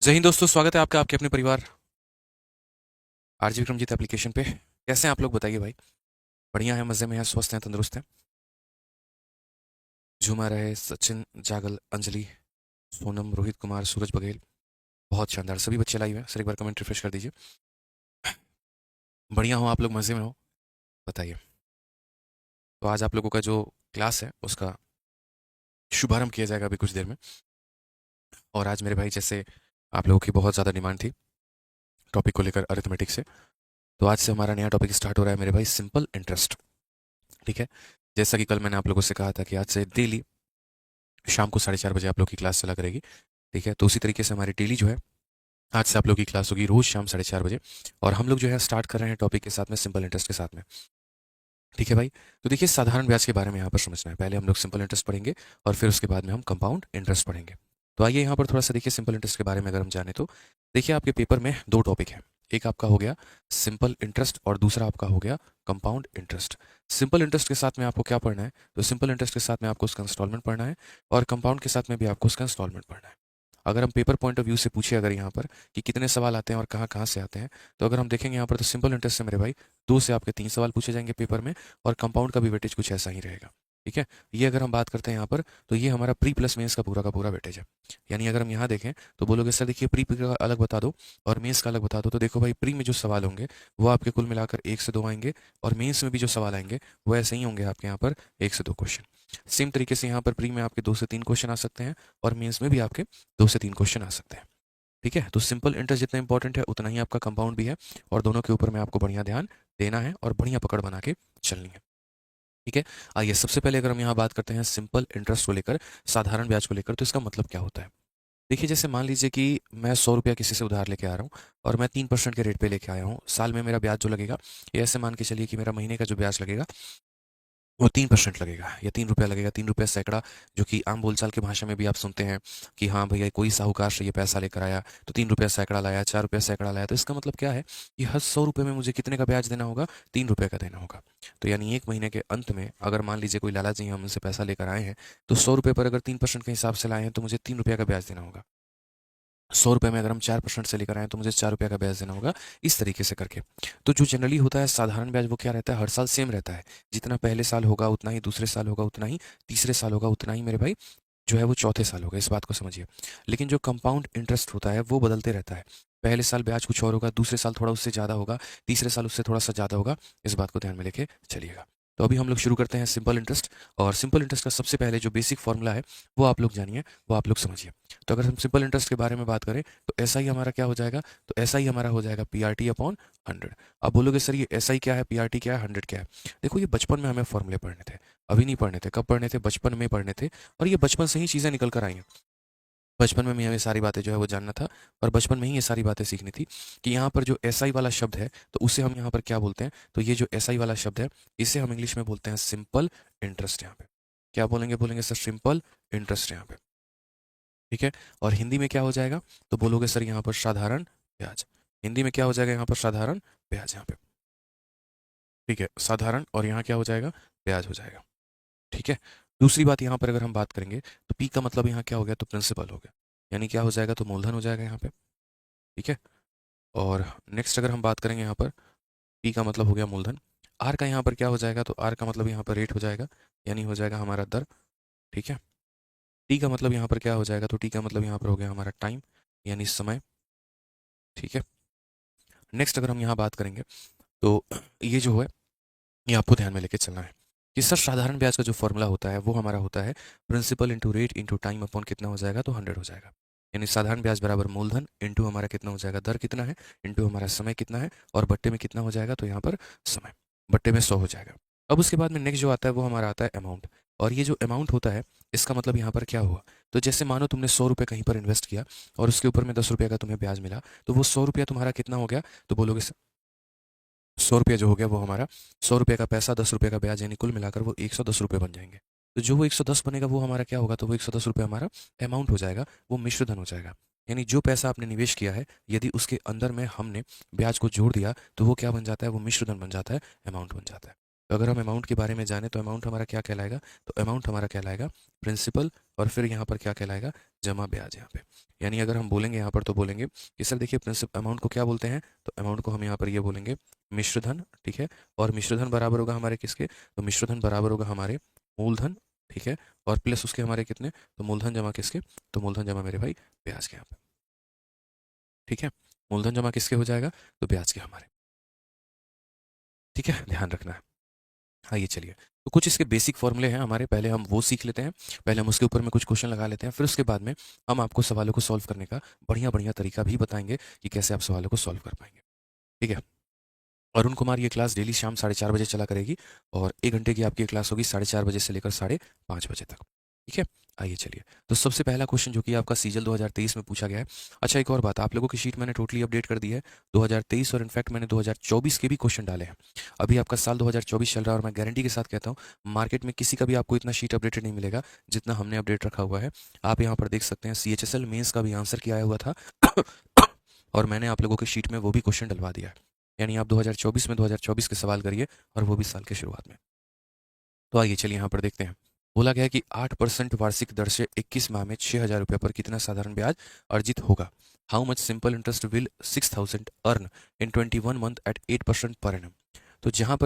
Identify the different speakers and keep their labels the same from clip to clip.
Speaker 1: जय हिंद दोस्तों, स्वागत है आपका आपके अपने परिवार आरजी विक्रमजीत एप्लीकेशन पे। कैसे हैं आप लोग, बताइए भाई। बढ़िया है, मज़े में हैं, स्वस्थ हैं, तंदुरुस्त हैं। झूमा रहे सचिन, जागल, अंजलि, सोनम, रोहित कुमार, सूरज बघेल। बहुत शानदार, सभी बच्चे लाइव हैं। सर एक बार कमेंट रिफ्रेश कर दीजिए। बढ़िया हो आप लोग, मज़े में हो, बताइए। तो आज आप लोगों का जो क्लास है उसका शुभारंभ किया जाएगा अभी कुछ देर में। और आज मेरे भाई, जैसे आप लोगों की बहुत ज़्यादा डिमांड थी टॉपिक को लेकर अरिथमेटिक से, तो आज से हमारा नया टॉपिक स्टार्ट हो रहा है मेरे भाई, सिंपल इंटरेस्ट। ठीक है। जैसा कि कल मैंने आप लोगों से कहा था कि आज से डेली शाम को 4:30 बजे आप लोग की क्लास चला करेगी। ठीक है, तो उसी तरीके से हमारी डेली जो है आज से आप लोग की क्लास होगी रोज शाम 4:30 बजे। और हम लोग जो है स्टार्ट कर रहे हैं टॉपिक के साथ में, सिंपल इंटरेस्ट के साथ में। ठीक है भाई। तो देखिए, साधारण ब्याज के बारे में यहाँ पर समझना है। पहले हम लोग सिंपल इंटरेस्ट पढ़ेंगे और फिर उसके बाद में हम कंपाउंड इंटरेस्ट पढ़ेंगे। तो आइए यहाँ पर थोड़ा सा देखिए सिंपल इंटरेस्ट के बारे में अगर हम जाने तो देखिए, आपके पेपर में दो टॉपिक है। एक आपका हो गया सिंपल इंटरेस्ट और दूसरा आपका हो गया कंपाउंड इंटरेस्ट। सिंपल इंटरेस्ट के साथ में आपको क्या पढ़ना है? तो सिंपल इंटरेस्ट के साथ में आपको उसका इंस्टॉलमेंट पढ़ना है और कंपाउंड के साथ में भी आपको उसका इंस्टॉलमेंट पढ़ना है। अगर हम पेपर पॉइंट ऑफ व्यू से पूछे अगर यहाँ पर कि कितने सवाल आते हैं और कहाँ कहाँ से आते हैं, तो अगर हम देखेंगे यहाँ पर, तो सिंपल इंटरेस्ट से मेरे भाई 2 से आपके 3 सवाल पूछे जाएंगे पेपर में। और कंपाउंड का भी वेटेज कुछ ऐसा ही रहेगा। ठीक है। ये अगर हम बात करते हैं यहाँ पर, तो ये हमारा प्री प्लस मेंस का पूरा वेटेज है। यानी अगर हम यहाँ देखें तो बोलोगे सर देखिए, प्री का अलग बता दो और मेंस का अलग बता दो। तो देखो भाई, प्री में जो सवाल होंगे वो आपके कुल मिलाकर 1 से 2 आएंगे, और मेंस में भी जो सवाल आएंगे वो ऐसे ही होंगे आपके यहाँ पर 1 से 2 क्वेश्चन। सेम तरीके से यहाँ पर प्री में आपके 2 से 3 क्वेश्चन आ सकते हैं और मेंस में भी आपके 2 से 3 क्वेश्चन आ सकते हैं। ठीक है। तो सिंपल इंटरेस्ट जितना इंपॉर्टेंट है उतना ही आपका कंपाउंड भी है, और दोनों के ऊपर में आपको बढ़िया ध्यान देना है और बढ़िया पकड़ बना के चलनी है। ठीक है। आइए सबसे पहले अगर हम यहाँ बात करते हैं सिंपल इंटरेस्ट को लेकर, साधारण ब्याज को लेकर, तो इसका मतलब क्या होता है? देखिए, जैसे मान लीजिए कि मैं 100 रुपया किसी से उधार लेके आ रहा हूँ और मैं 3% के रेट पे लेके आया हूँ। साल में मेरा ब्याज जो लगेगा, ये ऐसे मान के चलिए कि मेरा महीने का जो ब्याज लगेगा वो 3% लगेगा या 3 रुपया लगेगा। 3 रुपया सैकड़ा, जो कि आम बोलचाल की भाषा में भी आप सुनते हैं कि हाँ भैया, कोई साहूकार से ये पैसा लेकर आया तो 3 रुपया सैकड़ा लाया, 4 रुपया सैकड़ा लाया। तो इसका मतलब क्या है कि हर 100 रुपये में मुझे कितने का ब्याज देना होगा? 3 रुपये का देना होगा। तो यानी एक महीने के अंत में अगर मान लीजिए कोई लाला जी हम उनसे पैसा लेकर आए हैं, तो 100 रुपये पर अगर 3% के हिसाब से लाए हैं तो मुझे 3 रुपया का ब्याज देना होगा। 100 रुपये में अगर हम 4% से लेकर आए तो मुझे 4 रुपया का ब्याज देना होगा। इस तरीके से करके। तो जो जनरली होता है साधारण ब्याज, वो क्या रहता है? हर साल सेम रहता है। जितना पहले साल होगा उतना ही, दूसरे साल होगा उतना ही, तीसरे साल होगा उतना ही मेरे भाई, जो है वो चौथे साल होगा। इस बात को समझिए। लेकिन जो कंपाउंड इंटरेस्ट होता है वो बदलते रहता है। पहले साल ब्याज कुछ और होगा, दूसरे साल थोड़ा उससे ज़्यादा होगा, तीसरे साल उससे थोड़ा सा ज़्यादा होगा। इस बात को ध्यान में लेके चलिएगा। तो अभी हम लोग शुरू करते हैं सिंपल इंटरेस्ट। और सिंपल इंटरेस्ट का सबसे पहले जो बेसिक फॉर्मूला है वो आप लोग जानिए, वो आप लोग समझिए। तो अगर हम सिंपल इंटरेस्ट के बारे में बात करें तो ऐसा ही हमारा क्या हो जाएगा? तो ऐसा ही हमारा हो जाएगा PRT/100। अब बोलोगे सर ये SI क्या है, PRT क्या है, 100 क्या है? देखो, ये बचपन में हमें फॉर्मूले पढ़ने थे, अभी नहीं पढ़ने थे। कब पढ़ने थे? बचपन में पढ़ने थे। और ये बचपन से ही चीज़ें निकल कर आई हैं। बचपन में हमें ये सारी बातें जो है वो जानना था, और बचपन में ही ये सारी बातें सीखनी थी कि यहाँ पर जो SI वाला शब्द है तो उसे हम यहाँ पर क्या बोलते हैं? तो ये जो SI वाला शब्द है इसे हम इंग्लिश में बोलते हैं सिंपल इंटरेस्ट। यहाँ पे क्या बोलेंगे? बोलेंगे सर सिंपल इंटरेस्ट यहाँ पे। ठीक है। और हिंदी में क्या हो जाएगा? तो बोलोगे सर यहाँ पर साधारण ब्याज। हिंदी में क्या हो जाएगा? यहाँ पर साधारण ब्याज यहाँ पे। ठीक है, साधारण, और यहाँ क्या हो जाएगा? ब्याज हो जाएगा। ठीक है। दूसरी बात यहाँ पर अगर हम बात करेंगे तो P का मतलब यहाँ क्या हो गया? तो प्रिंसिपल हो गया। यानी क्या हो जाएगा? तो मूलधन हो जाएगा यहाँ पे। ठीक है। और नेक्स्ट अगर हम बात करेंगे यहाँ पर, P का मतलब हो गया मूलधन। R का यहाँ पर क्या हो जाएगा? तो R का मतलब यहाँ पर रेट हो जाएगा, यानी हो जाएगा हमारा दर। ठीक है। T का मतलब यहाँ पर क्या हो जाएगा? तो T का मतलब यहाँ पर हो गया हमारा टाइम, यानी समय। ठीक है। नेक्स्ट अगर हम यहाँ बात करेंगे तो ये जो है ये आपको ध्यान में लेके चलना है कि सर साधारण ब्याज का जो फॉर्मूला होता है वो हमारा होता है principal into rate into time upon कितना हो जाएगा? तो 100 हो जाएगा। यानी साधारण ब्याज बराबर मूलधन इंटू हमारा कितना हो जाएगा? दर कितना है, इंटू हमारा समय कितना है, और बट्टे में कितना हो जाएगा? तो यहाँ पर समय बट्टे में 100 हो जाएगा। अब उसके बाद में नेक्स्ट जो आता है वो हमारा आता है अमाउंट। और ये जो अमाउंट होता है इसका मतलब यहाँ पर क्या हुआ? तो जैसे मानो तुमने 100 रुपये कहीं पर इन्वेस्ट किया और उसके ऊपर में 10 रुपये का तुम्हें ब्याज मिला, तो वो 100 रुपया तुम्हारा कितना हो गया? तो बोलोगे 100 रुपया जो हो गया वो हमारा 100 रुपये का पैसा, 10 रुपये का ब्याज, यानी कुल मिलाकर वो 110 रुपये बन जाएंगे। तो जो वो 110 बनेगा वो हमारा क्या होगा? तो वो 110 रुपये हमारा अमाउंट हो जाएगा, वो मिश्र धन हो जाएगा। यानी जो पैसा आपने निवेश किया है, यदि उसके अंदर में हमने ब्याज को जोड़ दिया तो वो क्या बन जाता है? वो मिश्र धन बन जाता है, अमाउंट बन जाता है। तो अगर हम अमाउंट के बारे में जाने तो अमाउंट हमारा क्या कहलाएगा, तो अमाउंट हमारा कहलाएगा प्रिंसिपल, और फिर यहाँ पर क्या कहलाएगा, जमा ब्याज यहाँ पे। यानी अगर हम बोलेंगे यहाँ पर तो बोलेंगे कि सर देखिए प्रिंसिपल अमाउंट को क्या बोलते हैं, तो अमाउंट को हम यहाँ पर ये बोलेंगे मिश्रधन, ठीक है। और मिश्रधन बराबर होगा हमारे किसके, तो मिश्रधन बराबर होगा हमारे मूलधन, ठीक है। और प्लस उसके हमारे कितने, तो मूलधन जमा किसके, तो मूलधन जमा मेरे भाई ब्याज के यहाँ पे, ठीक है। मूलधन जमा किसके हो जाएगा, तो ब्याज के हमारे, ठीक है, ध्यान रखना है। आइए चलिए, तो कुछ इसके बेसिक फॉर्मूले हैं हमारे, पहले हम वो सीख लेते हैं, पहले हम उसके ऊपर में कुछ क्वेश्चन लगा लेते हैं, फिर उसके बाद में हम आपको सवालों को सॉल्व करने का बढ़िया बढ़िया तरीका भी बताएंगे कि कैसे आप सवालों को सॉल्व कर पाएंगे, ठीक है। अरुण कुमार ये क्लास डेली शाम 4:30 बजे चला करेगी, और 1 घंटे की आपकी क्लास होगी 4:30 बजे से लेकर 5:30 बजे तक, ठीक है। आइए चलिए, तो सबसे पहला क्वेश्चन जो कि आपका सीजल 2023 में पूछा गया है। अच्छा एक और बात, आप लोगों की शीट मैंने टोटली अपडेट कर दी है 2023, और इनफैक्ट मैंने 2024 के भी क्वेश्चन डाले हैं। अभी आपका साल 2024 चल रहा है, और मैं गारंटी के साथ कहता हूँ मार्केट में किसी का भी आपको इतना शीट अपडेटेड नहीं मिलेगा जितना हमने अपडेट रखा हुआ है। आप यहाँ पर देख सकते हैं CHSL मेंस का भी आंसर किया हुआ था और मैंने आप लोगों की शीट में वो भी क्वेश्चन डलवा दिया है। यानी आप 2024 में 2024 के सवाल करिए, और वो भी साल के शुरुआत में। तो आइए चलिए यहाँ पर देखते हैं। बोला गया है कि 8% वार्षिक दर से 21 माह में 6,000 रुपये पर कितना साधारण ब्याज अर्जित होगा। How much simple interest will 6,000 earn in 21 month at 8% per annum. तो जहाँ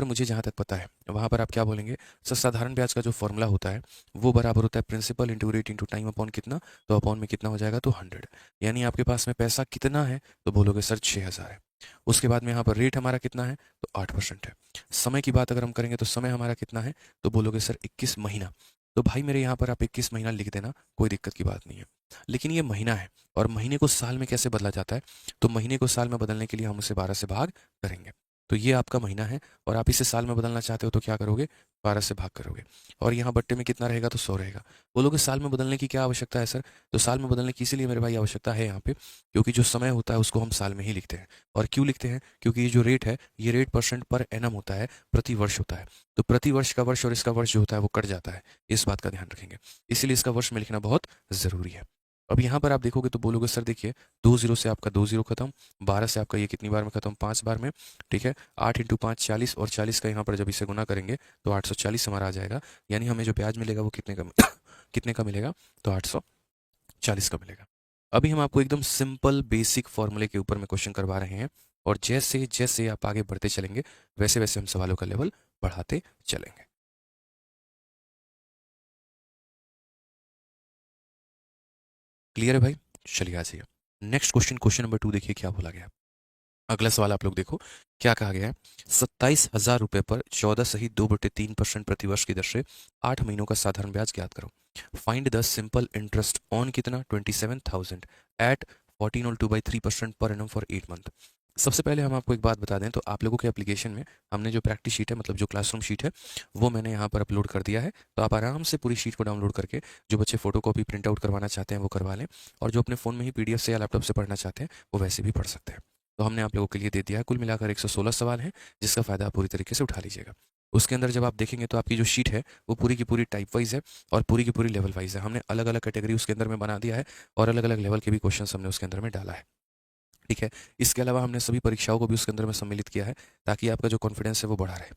Speaker 1: तक पता है वहाँ पर आप क्या बोलेंगे, सर साधारण ब्याज का जो फॉर्मूला होता है वो बराबर होता है principal into rate into time upon कितना, तो अपॉन में कितना हो जाएगा, तो 100। यानी आपके पास में पैसा कितना है, तो बोलोगे सर 6,000 है। उसके बाद में यहाँ पर रेट हमारा कितना है, तो 8% है। समय की बात अगर हम करेंगे तो समय हमारा कितना है, तो बोलोगे सर 21 महीना। तो भाई मेरे यहाँ पर आप 21 महीना लिख देना, कोई दिक्कत की बात नहीं है। लेकिन ये महीना है, और महीने को साल में कैसे बदला जाता है, तो महीने को साल में बदलने के लिए हम उसे 12 से भाग करेंगे। तो ये आपका महीना है, और आप इसे साल में बदलना चाहते हो तो क्या करोगे, 12 से भाग करोगे। और यहाँ बट्टे में कितना रहेगा, तो 100 रहेगा। बोलोगे साल में बदलने की क्या आवश्यकता है सर, तो साल में बदलने की इसीलिए मेरे भाई आवश्यकता है यहाँ पे, क्योंकि जो समय होता है उसको हम साल में ही लिखते हैं। और क्यों लिखते हैं, क्योंकि ये जो रेट है ये रेट परसेंट पर एनम होता है, प्रति वर्ष होता है। तो प्रति वर्ष का वर्ष और इसका वर्ष जो होता है वो कट जाता है, इस बात का ध्यान रखेंगे। इसीलिए इसका वर्ष में लिखना बहुत ज़रूरी है। अब यहाँ पर आप देखोगे तो बोलोगे सर देखिए 2 0 से आपका 2 0 खत्म, 12 से आपका ये कितनी बार में खत्म, 5 बार में, ठीक है। 8 इंटू 5 40, और 40 का यहाँ पर जब इसे गुना करेंगे तो 840 हमारा आ जाएगा। यानी हमें जो ब्याज मिलेगा वो कितने का कितने का मिलेगा, तो 840 का मिलेगा। अभी हम आपको एकदम सिंपल बेसिक फॉर्मूले के ऊपर में क्वेश्चन करवा रहे हैं, और जैसे जैसे आप आगे बढ़ते चलेंगे वैसे वैसे हम सवालों का लेवल बढ़ाते चलेंगे। क्लियर है भाई, चलिए आ जाइए नेक्स्ट क्वेश्चन, क्वेश्चन नंबर 2 देखिए क्या बोला गया। अगला सवाल आप लोग देखो क्या कहा गया है। 27,000 रुपये पर 14 सही 2/3% प्रतिवर्ष की दर से 8 महीनों का साधारण ब्याज ज्ञात करो। Find the simple interest on कितना 27,000 eight 14 or 2/3% per annum for 8 month. सबसे पहले हम आपको एक बात बता दें, तो आप लोगों के एप्लीकेशन में हमने जो प्रैक्टिस शीट है, मतलब जो क्लासरूम शीट है, वो मैंने यहाँ पर अपलोड कर दिया है। तो आप आराम से पूरी शीट को डाउनलोड करके, जो बच्चे फोटो कॉपी प्रिंट आउट करवाना चाहते हैं वो करवा लें, और जो अपने फ़ोन में ही PDF से या लैपटॉप से पढ़ना चाहते हैं वो वैसे भी पढ़ सकते हैं। तो हमने आप लोगों के लिए दे दिया है, कुल मिलाकर 116 सवाल हैं, जिसका फ़ायदा आप पूरी तरीके से उठा लीजिएगा। उसके अंदर जब आप देखेंगे तो आपकी जो शीट है वो पूरी की पूरी टाइप वाइज है, और पूरी की पूरी लेवल वाइज है। हमने अलग अलग कैटेगरी उसके अंदर में बना दिया है, और अलग अलग लेवल के भी क्वेश्चन हमने उसके अंदर में डाला है, ठीक है। इसके अलावा हमने सभी परीक्षाओं को भी उसके अंदर में सम्मिलित किया है, ताकि आपका जो कॉन्फिडेंस है वो बढ़ा रहे,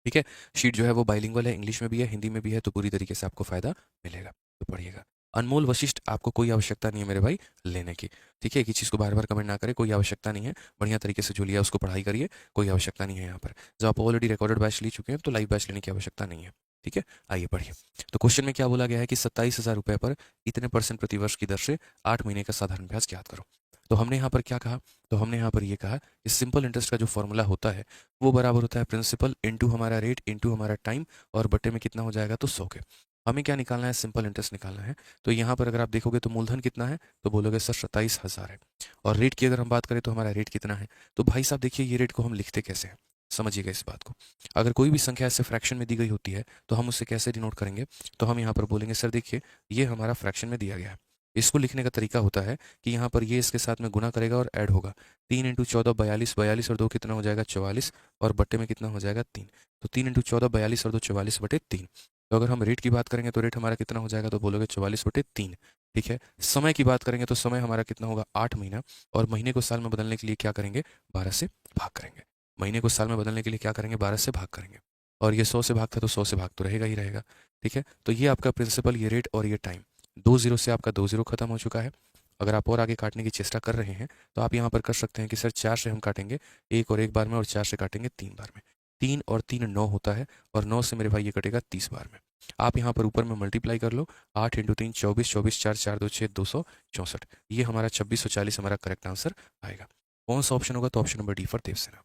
Speaker 1: ठीक है। शीट जो है वो बाइलिंगुअल है, इंग्लिश में भी है, हिंदी में भी है, तो पूरी तरीके से आपको फ़ायदा मिलेगा, तो पढ़िएगा। अनमोल वशिष्ठ आपको कोई आवश्यकता नहीं है मेरे भाई लेने की, ठीक है। एक ही चीज़ को बार बार कमेंट ना करें, कोई आवश्यकता नहीं है, बढ़िया तरीके से जो लिया उसको पढ़ाई करिए, कोई आवश्यकता नहीं है यहाँ पर। जब आप ऑलरेडी रिकॉर्डेड बैच ले चुके हैं तो लाइव बैच लेने की आवश्यकता नहीं है, ठीक है। आइए पढ़िए। तो क्वेश्चन में क्या बोला गया है कि 27,000 रुपये पर इतने % प्रतिवर्ष की दर से 8 महीने का साधारण ब्याज ज्ञात करो। तो हमने यहाँ पर क्या कहा, तो हमने यहाँ पर ये कहा कि सिंपल इंटरेस्ट का जो फॉर्मूला होता है वो बराबर होता है प्रिंसिपल इंटू हमारा रेट इंटू हमारा टाइम, और बटे में कितना हो जाएगा, तो 100 के। हमें क्या निकालना है, सिंपल इंटरेस्ट निकालना है। तो यहाँ पर अगर आप देखोगे तो मूलधन कितना है, तो बोलोगे सर 27,000 है। और रेट की अगर हम बात करें तो हमारा रेट कितना है, तो भाई साहब देखिए ये रेट को हम लिखते कैसे हैं, समझिएगा इस बात को। अगर कोई भी संख्या ऐसे फ्रैक्शन में दी गई होती है तो हम उसे कैसे डिनोट करेंगे, तो हम यहाँ पर बोलेंगे सर देखिए ये हमारा फ्रैक्शन में दिया गया है। इसको लिखने का तरीका होता है कि यहाँ पर ये इसके साथ में गुना करेगा और ऐड होगा। 3 × 14 42, 42 और 2 कितना हो जाएगा 44, और बट्टे में कितना हो जाएगा 3। तो 3 × 14 42 और 2 44/3। तो अगर हम रेट की बात करेंगे तो रेट हमारा कितना हो जाएगा, तो बोलोगे 44/3, ठीक है। समय की बात करेंगे तो समय हमारा कितना होगा 8 महीना, और महीने को साल में बदलने के लिए क्या करेंगे, 12 से भाग करेंगे। महीने को साल में बदलने के लिए क्या करेंगे, 12 से भाग करेंगे। और ये 100 से भागता तो 100 से भाग तो रहेगा ही रहेगा। ठीक है, तो ये आपका प्रिंसिपल, ये रेट और ये टाइम, 2 जीरो से आपका 2 जीरो खत्म हो चुका है। अगर आप और आगे काटने की चेष्टा कर रहे हैं तो आप यहाँ पर कर सकते हैं कि सर 4 से हम काटेंगे एक और एक बार में, और 4 से काटेंगे 3 बार में। 3 और 3 9 होता है, और 9 से मेरे भाई ये कटेगा 30 बार में। आप यहाँ पर ऊपर में मल्टीप्लाई कर लो, 8 इंटू 3 24, 24 4 4 2 6 264, ये हमारा 2640 हमारा करेक्ट आंसर आएगा। कौन सा ऑप्शन होगा? तो option number D for Devsena.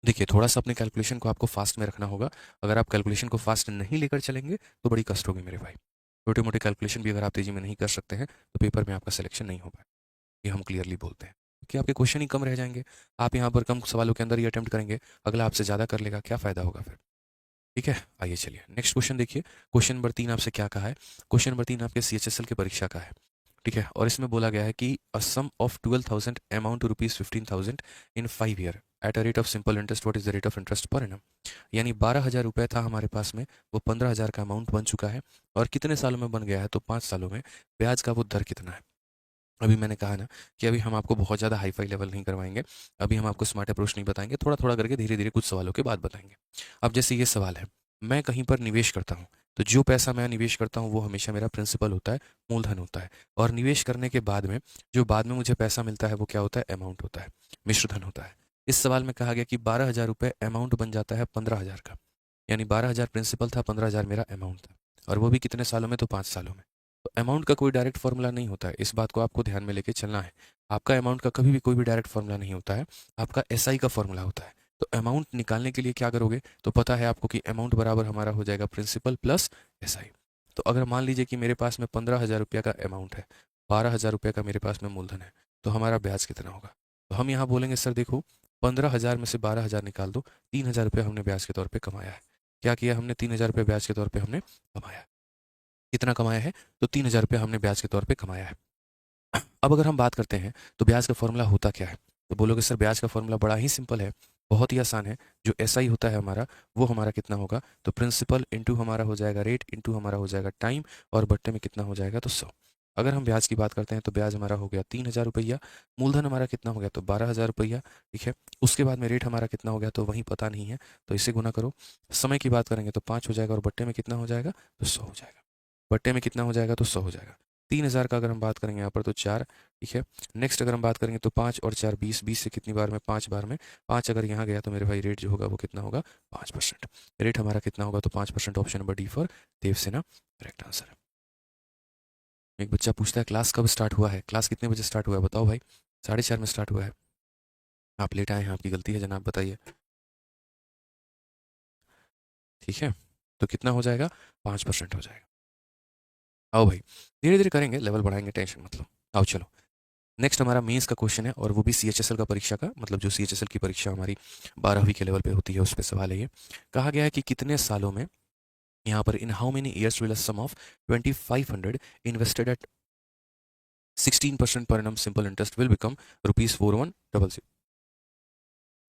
Speaker 1: देखिए, थोड़ा सा अपने कैलकुलेशन को आपको फास्ट में रखना होगा। अगर आप कैलकुलेशन को फास्ट नहीं लेकर चलेंगे तो बड़ी कष्ट होगी मेरे भाई। छोटे मोटे कैलकुलेशन भी अगर आप तेजी में नहीं कर सकते हैं तो पेपर में आपका सिलेक्शन नहीं हो पाए, ये हम क्लियरली बोलते हैं, कि आपके क्वेश्चन ही कम रह जाएंगे। आप यहाँ पर कम सवालों के अंदर ही अटेम्प्ट करेंगे, अगला आपसे ज़्यादा कर लेगा, क्या फ़ायदा होगा फिर? ठीक है, आइए चलिए नेक्स्ट क्वेश्चन देखिए। क्वेश्चन नंबर 3 आपसे क्या कहा है? क्वेश्चन नंबर 3 आपके CHSL की परीक्षा का है। ठीक है, और इसमें बोला गया है कि a sum of 12,000 amount to rupees 15,000 in 5 year at a rate of simple interest, what is the rate of interest per annum? यानी 12,000 रुपये था हमारे पास में, वो 15,000 का अमाउंट बन चुका है, और कितने सालों में बन गया है? तो 5 सालों में। ब्याज का वो दर कितना है? अभी मैंने कहा ना कि अभी हम आपको बहुत ज़्यादा हाई फाई लेवल नहीं करवाएंगे, अभी हम आपको स्मार्ट अप्रोच नहीं बताएंगे, थोड़ा थोड़ा करके धीरे धीरे कुछ सवालों के बाद बताएंगे। अब जैसे ये सवाल है, मैं कहीं पर निवेश करता हूँ, तो जो पैसा मैं निवेश करता हूँ वो हमेशा मेरा प्रिंसिपल होता है, मूलधन होता है, और निवेश करने के बाद में जो बाद में मुझे पैसा मिलता है वो क्या होता है? अमाउंट होता है, मिश्रधन होता है। इस सवाल में कहा गया कि 12,000 रुपये अमाउंट बन जाता है 15,000 का, यानी 12,000 प्रिंसिपल था, 15,000 मेरा अमाउंट था, और वो भी कितने सालों में? तो 5 सालों में। तो अमाउंट का कोई डायरेक्ट फॉर्मूला नहीं होता है, इस बात को आपको ध्यान में लेके चलना है। आपका अमाउंट का कभी भी कोई भी डायरेक्ट फॉर्मूला नहीं होता है, आपका एसआई का फॉर्मूला होता है। तो अमाउंट निकालने के लिए क्या करोगे? तो पता है आपको कि अमाउंट बराबर हमारा हो जाएगा प्रिंसिपल प्लस एसआई। तो अगर मान लीजिए कि मेरे पास में 15,000 रुपये का अमाउंट है, 12,000 रुपये का मेरे पास में मूलधन है, तो हमारा ब्याज कितना होगा? तो हम यहाँ बोलेंगे सर देखो, 15,000 में से 12,000 निकाल दो, 3,000 रुपये हमने ब्याज के तौर पर कमाया है। क्या किया हमने? 3,000 रुपये ब्याज के तौर पर हमने कमाया है। कितना कमाया है? तो 3,000 रुपये हमने ब्याज के तौर पे कमाया है। अब अगर हम बात करते हैं तो ब्याज का फॉर्मूला होता क्या है? तो बोलोगे सर ब्याज का फॉर्मूला बड़ा ही सिंपल है, बहुत ही आसान है। जो एसआई होता है हमारा, वो हमारा कितना होगा? तो प्रिंसिपल इंटू हमारा हो जाएगा रेट, इंटू हमारा हो जाएगा टाइम, और बट्टे में कितना हो जाएगा? तो 100। अगर हम ब्याज की बात करते हैं तो ब्याज हमारा हो गया 3,000 रुपया, मूलधन हमारा कितना हो गया? तो 12,000 रुपया। ठीक है, उसके बाद में रेट हमारा कितना हो गया? तो वहीं पता नहीं है, तो इसे गुना करो। समय की बात करेंगे तो 5 हो जाएगा, और बट्टे में कितना हो जाएगा? तो 100 हो जाएगा। बट्टे में कितना हो जाएगा? तो 100 हो जाएगा। 3,000 का अगर हम बात करेंगे यहाँ पर तो 4। ठीक है, नेक्स्ट अगर हम बात करेंगे तो 5 और 4 20, 20 से कितनी बार में? 5 बार में। 5 अगर यहाँ गया तो मेरे भाई रेट जो होगा वो कितना होगा? 5%। रेट हमारा कितना होगा? तो 5%। Option number D for Devsena correct answer है। एक बच्चा पूछता है क्लास कब स्टार्ट हुआ है? क्लास कितने बजे स्टार्ट हुआ है बताओ भाई? 4:30 में स्टार्ट हुआ है। आप लेट आए हैं, आपकी गलती है जनाब, बताइए। ठीक है, तो कितना हो जाएगा? 5% हो जाएगा। आओ भाई, धीरे धीरे करेंगे, लेवल बढ़ाएंगे, टेंशन मतलब। आओ चलो, नेक्स्ट हमारा मेंस का क्वेश्चन है, और वो भी CHSL का परीक्षा का, मतलब जो CHSL की परीक्षा हमारी 12वीं के लेवल पे होती है उस पर सवाल है ये। कहा गया है कि कितने सालों में, यहाँ पर in how many years will a sum of 2,500 invested at 16% per annum simple interest will become ₹4100।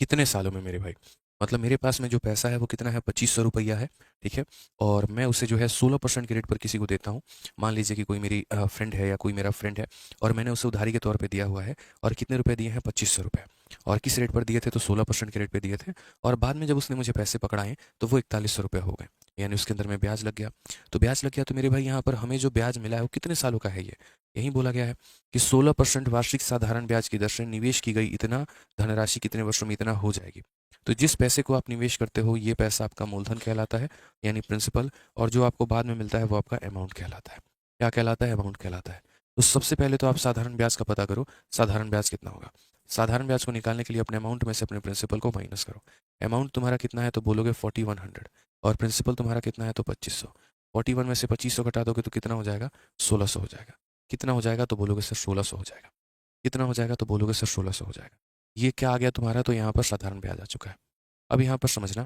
Speaker 1: कितने सालों में मेरे भाई? मतलब मेरे पास में जो पैसा है वो कितना है? 2,500 रुपया है। ठीक है, और मैं उसे जो है 16% के रेट पर किसी को देता हूँ। मान लीजिए कि कोई मेरी फ्रेंड है या कोई मेरा फ्रेंड है, और मैंने उसे उधारी के तौर पे दिया हुआ है, और कितने रुपए दिए हैं? 2,500 रुपये। और किस रेट पर दिए थे? तो 16% के रेट पर दिए थे, और बाद में जब उसने मुझे पैसे पकड़ाए तो वो 4,100 रुपये हो गए, यानी उसके अंदर में ब्याज लग गया। तो ब्याज लग गया तो मेरे भाई यहाँ पर हमें जो ब्याज मिला है वो कितने सालों का है? ये यही बोला गया है कि 16% वार्षिक साधारण ब्याज की दर से निवेश की गई इतना धनराशि कितने वर्षों में इतना हो जाएगी। तो जिस पैसे को आप निवेश करते हो ये पैसा आपका मूलधन कहलाता है, यानी प्रिंसिपल, और जो आपको बाद में मिलता है वो आपका अमाउंट कहलाता है। क्या कहलाता है? अमाउंट कहलाता है। तो सबसे पहले तो आप साधारण ब्याज का पता करो, साधारण ब्याज कितना होगा। साधारण ब्याज को निकालने के लिए अपने अमाउंट में से अपने प्रिंसिपल को माइनस करो। अमाउंट तुम्हारा कितना है? तो बोलोगे 4,100, और प्रिंसिपल तुम्हारा कितना है? तो 2,500। 41 में से 2,500 घटा दोगे तो कितना हो जाएगा? 1,600 हो जाएगा। कितना हो जाएगा? तो बोलोगे सर 1,600 हो जाएगा। कितना हो जाएगा? तो बोलोगे सर 1,600 हो जाएगा। ये क्या आ गया तुम्हारा? तो यहाँ पर साधारण ब्याज आ चुका है। अब यहाँ पर समझना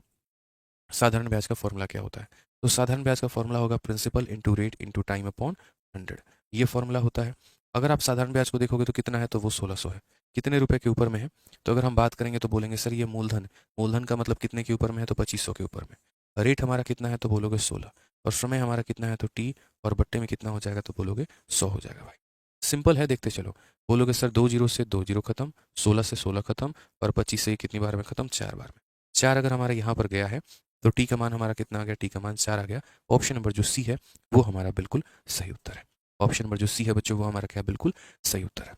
Speaker 1: साधारण ब्याज का फॉर्मूला क्या होता है। तो साधारण ब्याज का फॉर्मूला होगा principal into rate into time upon 100, ये फॉर्मूला होता है। अगर आप साधारण ब्याज को देखोगे तो कितना है? तो वो 1,600 है। कितने रुपए के ऊपर में है? तो अगर हम बात करेंगे तो बोलेंगे सर ये मूलधन, मूलधन का मतलब कितने के ऊपर में है? तो 2,500 के ऊपर में। रेट हमारा कितना है? तो बोलोगे 16, और समय हमारा कितना है? तो टी, और बट्टे में कितना हो जाएगा? तो बोलोगे 100 हो जाएगा भाई। सिंपल है, देखते चलो। बोलोगे सर 2 जीरो से 2 जीरो खत्म, 16 से 16 खत्म, और 25 से कितनी बार में खत्म? 4 बार में। 4 अगर हमारा यहाँ पर गया है तो टी का मान हमारा कितना आ गया, टी का मान 4 आ गया। ऑप्शन नंबर जो सी है वो हमारा बिल्कुल सही उत्तर है। ऑप्शन नंबर जो सी है बच्चों वो हमारा क्या बिल्कुल सही उत्तर है।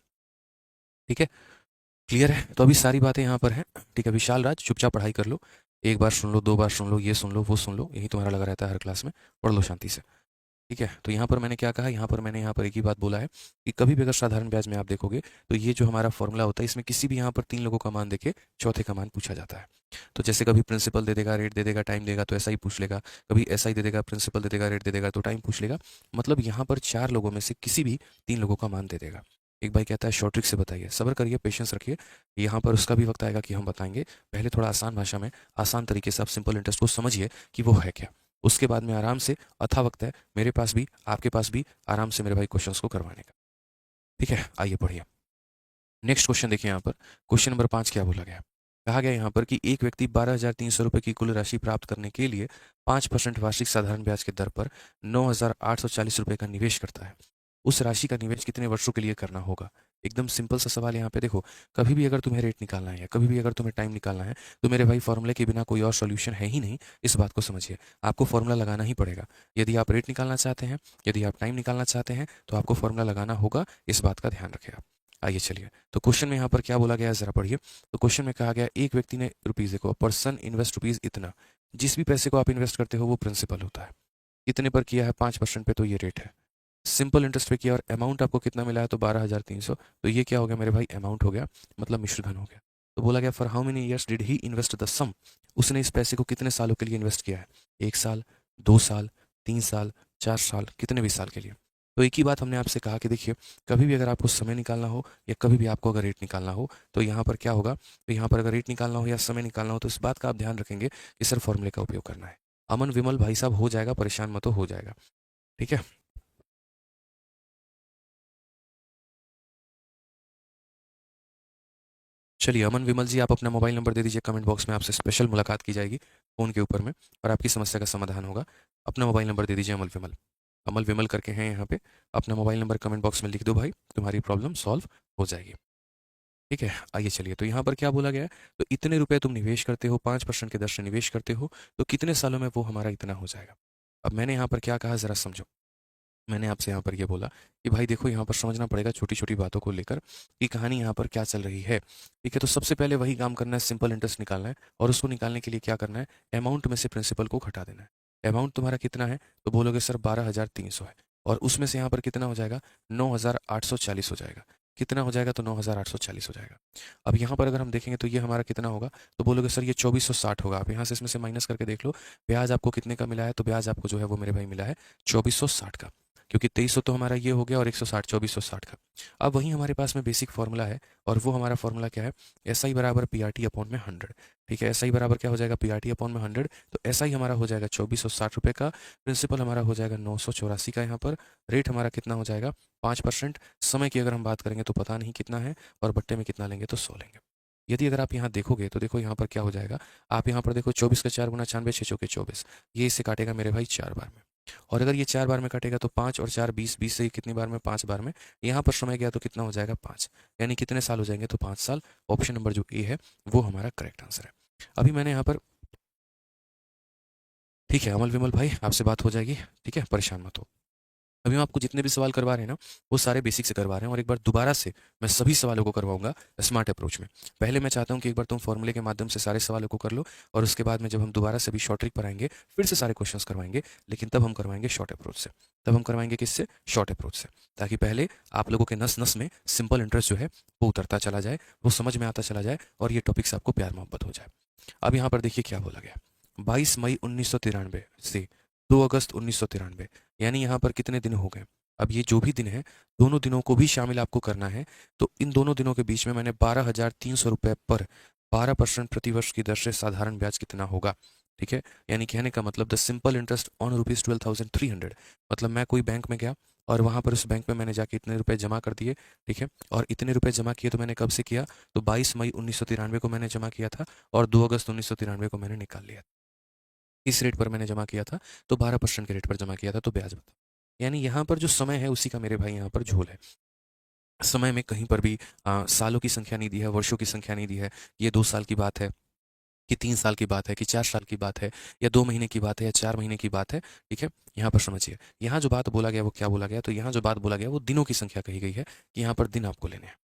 Speaker 1: ठीक है, क्लियर है। तो अभी सारी बातें यहाँ पर हैं। ठीक है विशाल राज, चुपचाप पढ़ाई कर लो, एक बार सुन लो, दो बार सुन लो, ये सुन लो, वो सुन लो, यही तुम्हारा लगा रहता है हर क्लास में, पढ़ लो शांति से। ठीक है, तो यहाँ पर मैंने क्या कहा, यहाँ पर मैंने यहाँ पर एक ही बात बोला है कि कभी भी अगर साधारण ब्याज में आप देखोगे तो ये जो हमारा फॉर्मूला होता है इसमें किसी भी यहाँ पर 3 लोगों का मान देके चौथे का मान पूछा जाता है। तो जैसे कभी प्रिंसिपल दे देगा, रेट दे देगा, टाइम देगा तो ऐसा ही पूछ लेगा, कभी ऐसा ही दे देगा, प्रिंसिपल दे देगा, रेट दे देगा तो टाइम पूछ लेगा। मतलब यहाँ पर 4 लोगों में से किसी भी 3 लोगों का मान दे देगा। एक भाई कहता है शॉर्ट ट्रिक से बताइए, सब्र करिए, पेशेंस रखिए, यहाँ पर उसका भी वक्त आएगा कि हम बताएंगे। पहले थोड़ा आसान भाषा में, आसान तरीके से आप सिंपल इंटरेस्ट को समझिए कि वो है क्या। उसके बाद में आराम से, अथा वक्त है मेरे पास भी आपके पास भी, आराम से मेरे भाई क्वेश्चंस को करवाने का। ठीक है, आइए पढ़िए। नेक्स्ट क्वेश्चन देखिए यहाँ पर, क्वेश्चन नंबर 5 क्या बोला गया। कहा गया यहाँ पर कि एक व्यक्ति 12,300 रुपये की कुल राशि प्राप्त करने के लिए 5% वार्षिक साधारण ब्याज के दर पर 9,840 रुपये का निवेश करता है। उस राशि का निवेश कितने वर्षों के लिए करना होगा। एकदम सिंपल सा सवाल यहाँ पे देखो, कभी भी अगर तुम्हें रेट निकालना है या कभी भी अगर तुम्हें टाइम निकालना है तो मेरे भाई फॉर्मूले के बिना कोई और सॉल्यूशन है ही नहीं। इस बात को समझिए, आपको फॉर्मूला लगाना ही पड़ेगा। यदि आप रेट निकालना चाहते हैं, यदि आप टाइम निकालना चाहते हैं तो आपको फॉर्मूला लगाना होगा, इस बात का ध्यान रखेगा। आइए चलिए, तो क्वेश्चन में यहाँ पर क्या बोला गया है जरा पढ़िए। तो क्वेश्चन में कहा गया एक व्यक्ति ने रुपीज, देखो पर्सन इन्वेस्ट रुपीज इतना, जिस भी पैसे को आप इन्वेस्ट करते हो वो प्रिंसिपल होता है। कितने पर किया है, 5% पे, तो ये रेट है। सिंपल इंटरेस्ट पे किया और अमाउंट आपको कितना मिला है, तो 12,300। तो ये क्या हो गया मेरे भाई, अमाउंट हो गया, मतलब मिश्रधन हो गया। तो बोला गया for how many years did he invest the sum, उसने इस पैसे को कितने सालों के लिए इन्वेस्ट किया है। 1 साल, 2 साल, 3 साल, 4 साल, कितने भी साल के लिए। तो एक ही बात हमने आपसे कहा कि देखिए, कभी भी अगर आपको समय निकालना हो या कभी भी आपको अगर रेट निकालना हो तो यहाँ पर क्या होगा, तो यहाँ पर अगर रेट निकालना हो या समय निकालना हो तो इस बात का आप ध्यान रखेंगे कि सर फॉर्मूले का उपयोग करना है। अमन विमल भाई साहब हो जाएगा, परेशान मत हो जाएगा। ठीक है, चलिए अमन विमल जी, आप अपना मोबाइल नंबर दे दीजिए, कमेंट बॉक्स में आपसे स्पेशल मुलाकात की जाएगी फ़ोन के ऊपर में और आपकी समस्या का समाधान होगा। अपना मोबाइल नंबर दे दीजिए अमल विमल, अमल विमल करके हैं यहाँ पे। अपना मोबाइल नंबर कमेंट बॉक्स में लिख दो भाई, तुम्हारी प्रॉब्लम सॉल्व हो जाएगी। ठीक है, आइए चलिए, तो यहाँ पर क्या बोला गया है, तो इतने रुपए तुम निवेश करते हो, 5% के दर से निवेश करते हो, तो कितने सालों में वो हमारा इतना हो जाएगा। अब मैंने यहाँ पर क्या कहा ज़रा समझो। मैंने आपसे यहाँ पर ये बोला कि भाई देखो, यहाँ पर समझना पड़ेगा छोटी छोटी बातों को लेकर कि कहानी यहाँ पर क्या चल रही है। ठीक है, तो सबसे पहले वही काम करना है, सिंपल इंटरेस्ट निकालना है और उसको निकालने के लिए क्या करना है, अमाउंट में से प्रिंसिपल को घटा देना है। अमाउंट तुम्हारा कितना है, तो बोलोगे सर 12,300 है, और उसमें से यहाँ पर कितना हो जाएगा, 9,840 हो जाएगा। कितना हो जाएगा, तो 9,840 हो जाएगा। अब यहाँ पर अगर हम देखेंगे तो ये हमारा कितना होगा, तो बोलोगे सर ये 2460 होगा। आप यहाँ से इसमें से माइनस करके देख लो, ब्याज आपको कितने का मिला है, तो ब्याज आपको जो है वो मेरे भाई मिला है 2460 का, क्योंकि 2300 तो हमारा ये हो गया और 160 2460 का। अब वही हमारे पास में बेसिक फार्मूला है और वो हमारा फार्मूला क्या है, एस आई बराबर पी आर टी अपॉन में 100। ठीक है, एस आई बराबर क्या हो जाएगा, पी आर टी अपॉन में 100। तो एस आई हमारा हो जाएगा 2460 रुपये का, प्रिंसिपल हमारा हो जाएगा 984 का यहाँ पर, रेट हमारा कितना हो जाएगा 5%। समय की अगर हम बात करेंगे तो पता नहीं कितना है, और बट्टे में कितना लेंगे तो 100 लेंगे। यदि अगर आप यहाँ देखोगे तो देखो यहाँ पर क्या हो जाएगा, आप यहाँ पर देखो 24 का 4 गुना 96, 6 चौके 24, ये इससे काटेगा मेरे भाई 4 बार में। और अगर ये 4 बार में कटेगा तो 5 और 4 20, 20 से कितनी बार में, 5 बार में। यहाँ पर समय गया तो कितना हो जाएगा 5, यानी कितने साल हो जाएंगे, तो 5 साल। ऑप्शन नंबर जो ए है वो हमारा करेक्ट आंसर है। अभी मैंने यहाँ पर, ठीक है अमल विमल भाई आपसे बात हो जाएगी, ठीक है परेशान मत हो। अभी हम आपको जितने भी सवाल करवा रहे हैं ना, वो सारे बेसिक से करवा रहे हैं और एक बार दोबारा से मैं सभी सवालों को करवाऊंगा स्मार्ट अप्रोच में। पहले मैं चाहता हूं कि एक बार तुम फॉर्मूले के माध्यम से सारे सवालों को कर लो, और उसके बाद में जब हम दोबारा से भी शॉर्ट ट्रिक पर आएंगे फिर से सारे क्वेश्चंस करवाएंगे, लेकिन तब हम करवाएंगे शॉर्ट अप्रोच से। तब हम करवाएंगे किससे, शॉर्ट अप्रोच से, ताकि पहले आप लोगों के नस नस में सिंपल इंटरेस्ट जो है वो उतरता चला जाए, वो समझ में आता चला जाए और ये टॉपिक्स आपको प्यार मोहब्बत हो जाए। अब यहाँ पर देखिए क्या बोला गया, 22 मई 1993 से 2 अगस्त 1993, यानी यहाँ पर कितने दिन हो गए। अब ये जो भी दिन है, दोनों दिनों को भी शामिल आपको करना है। तो इन दोनों दिनों के बीच में मैंने 12,300 रुपये पर 12% प्रतिवर्ष की दर से साधारण ब्याज कितना होगा। ठीक है, यानी कहने का मतलब द सिंपल इंटरेस्ट ऑन ₹12,300। मतलब मैं कोई बैंक में गया और वहाँ पर उस बैंक में मैंने जाके इतने रुपए जमा कर दिए। ठीक है, और इतने रुपए जमा किए तो मैंने कब से किया, तो 22 मई 1993 को मैंने जमा किया था और 2 अगस्त 1993 को मैंने निकाल लिया। इस रेट पर मैंने जमा किया था, तो 12% के रेट पर जमा किया था, तो ब्याज बताओ। यानी यहाँ पर जो समय है उसी का मेरे भाई यहाँ पर झोल है। समय में कहीं पर भी सालों की संख्या नहीं दी है, वर्षों की संख्या नहीं दी है, ये 2 साल की बात है, कि 3 साल की बात है, कि 4 साल की बात है, या 2 महीने की बात है, या 4 महीने की बात है, ठीक है? यहाँ पर समझिए, यहाँ जो बात बोला गया वो क्या बोला गया, तो यहाँ जो बात बोला गया वो दिनों की संख्या कही गई है कि यहाँ पर दिन आपको लेने हैं।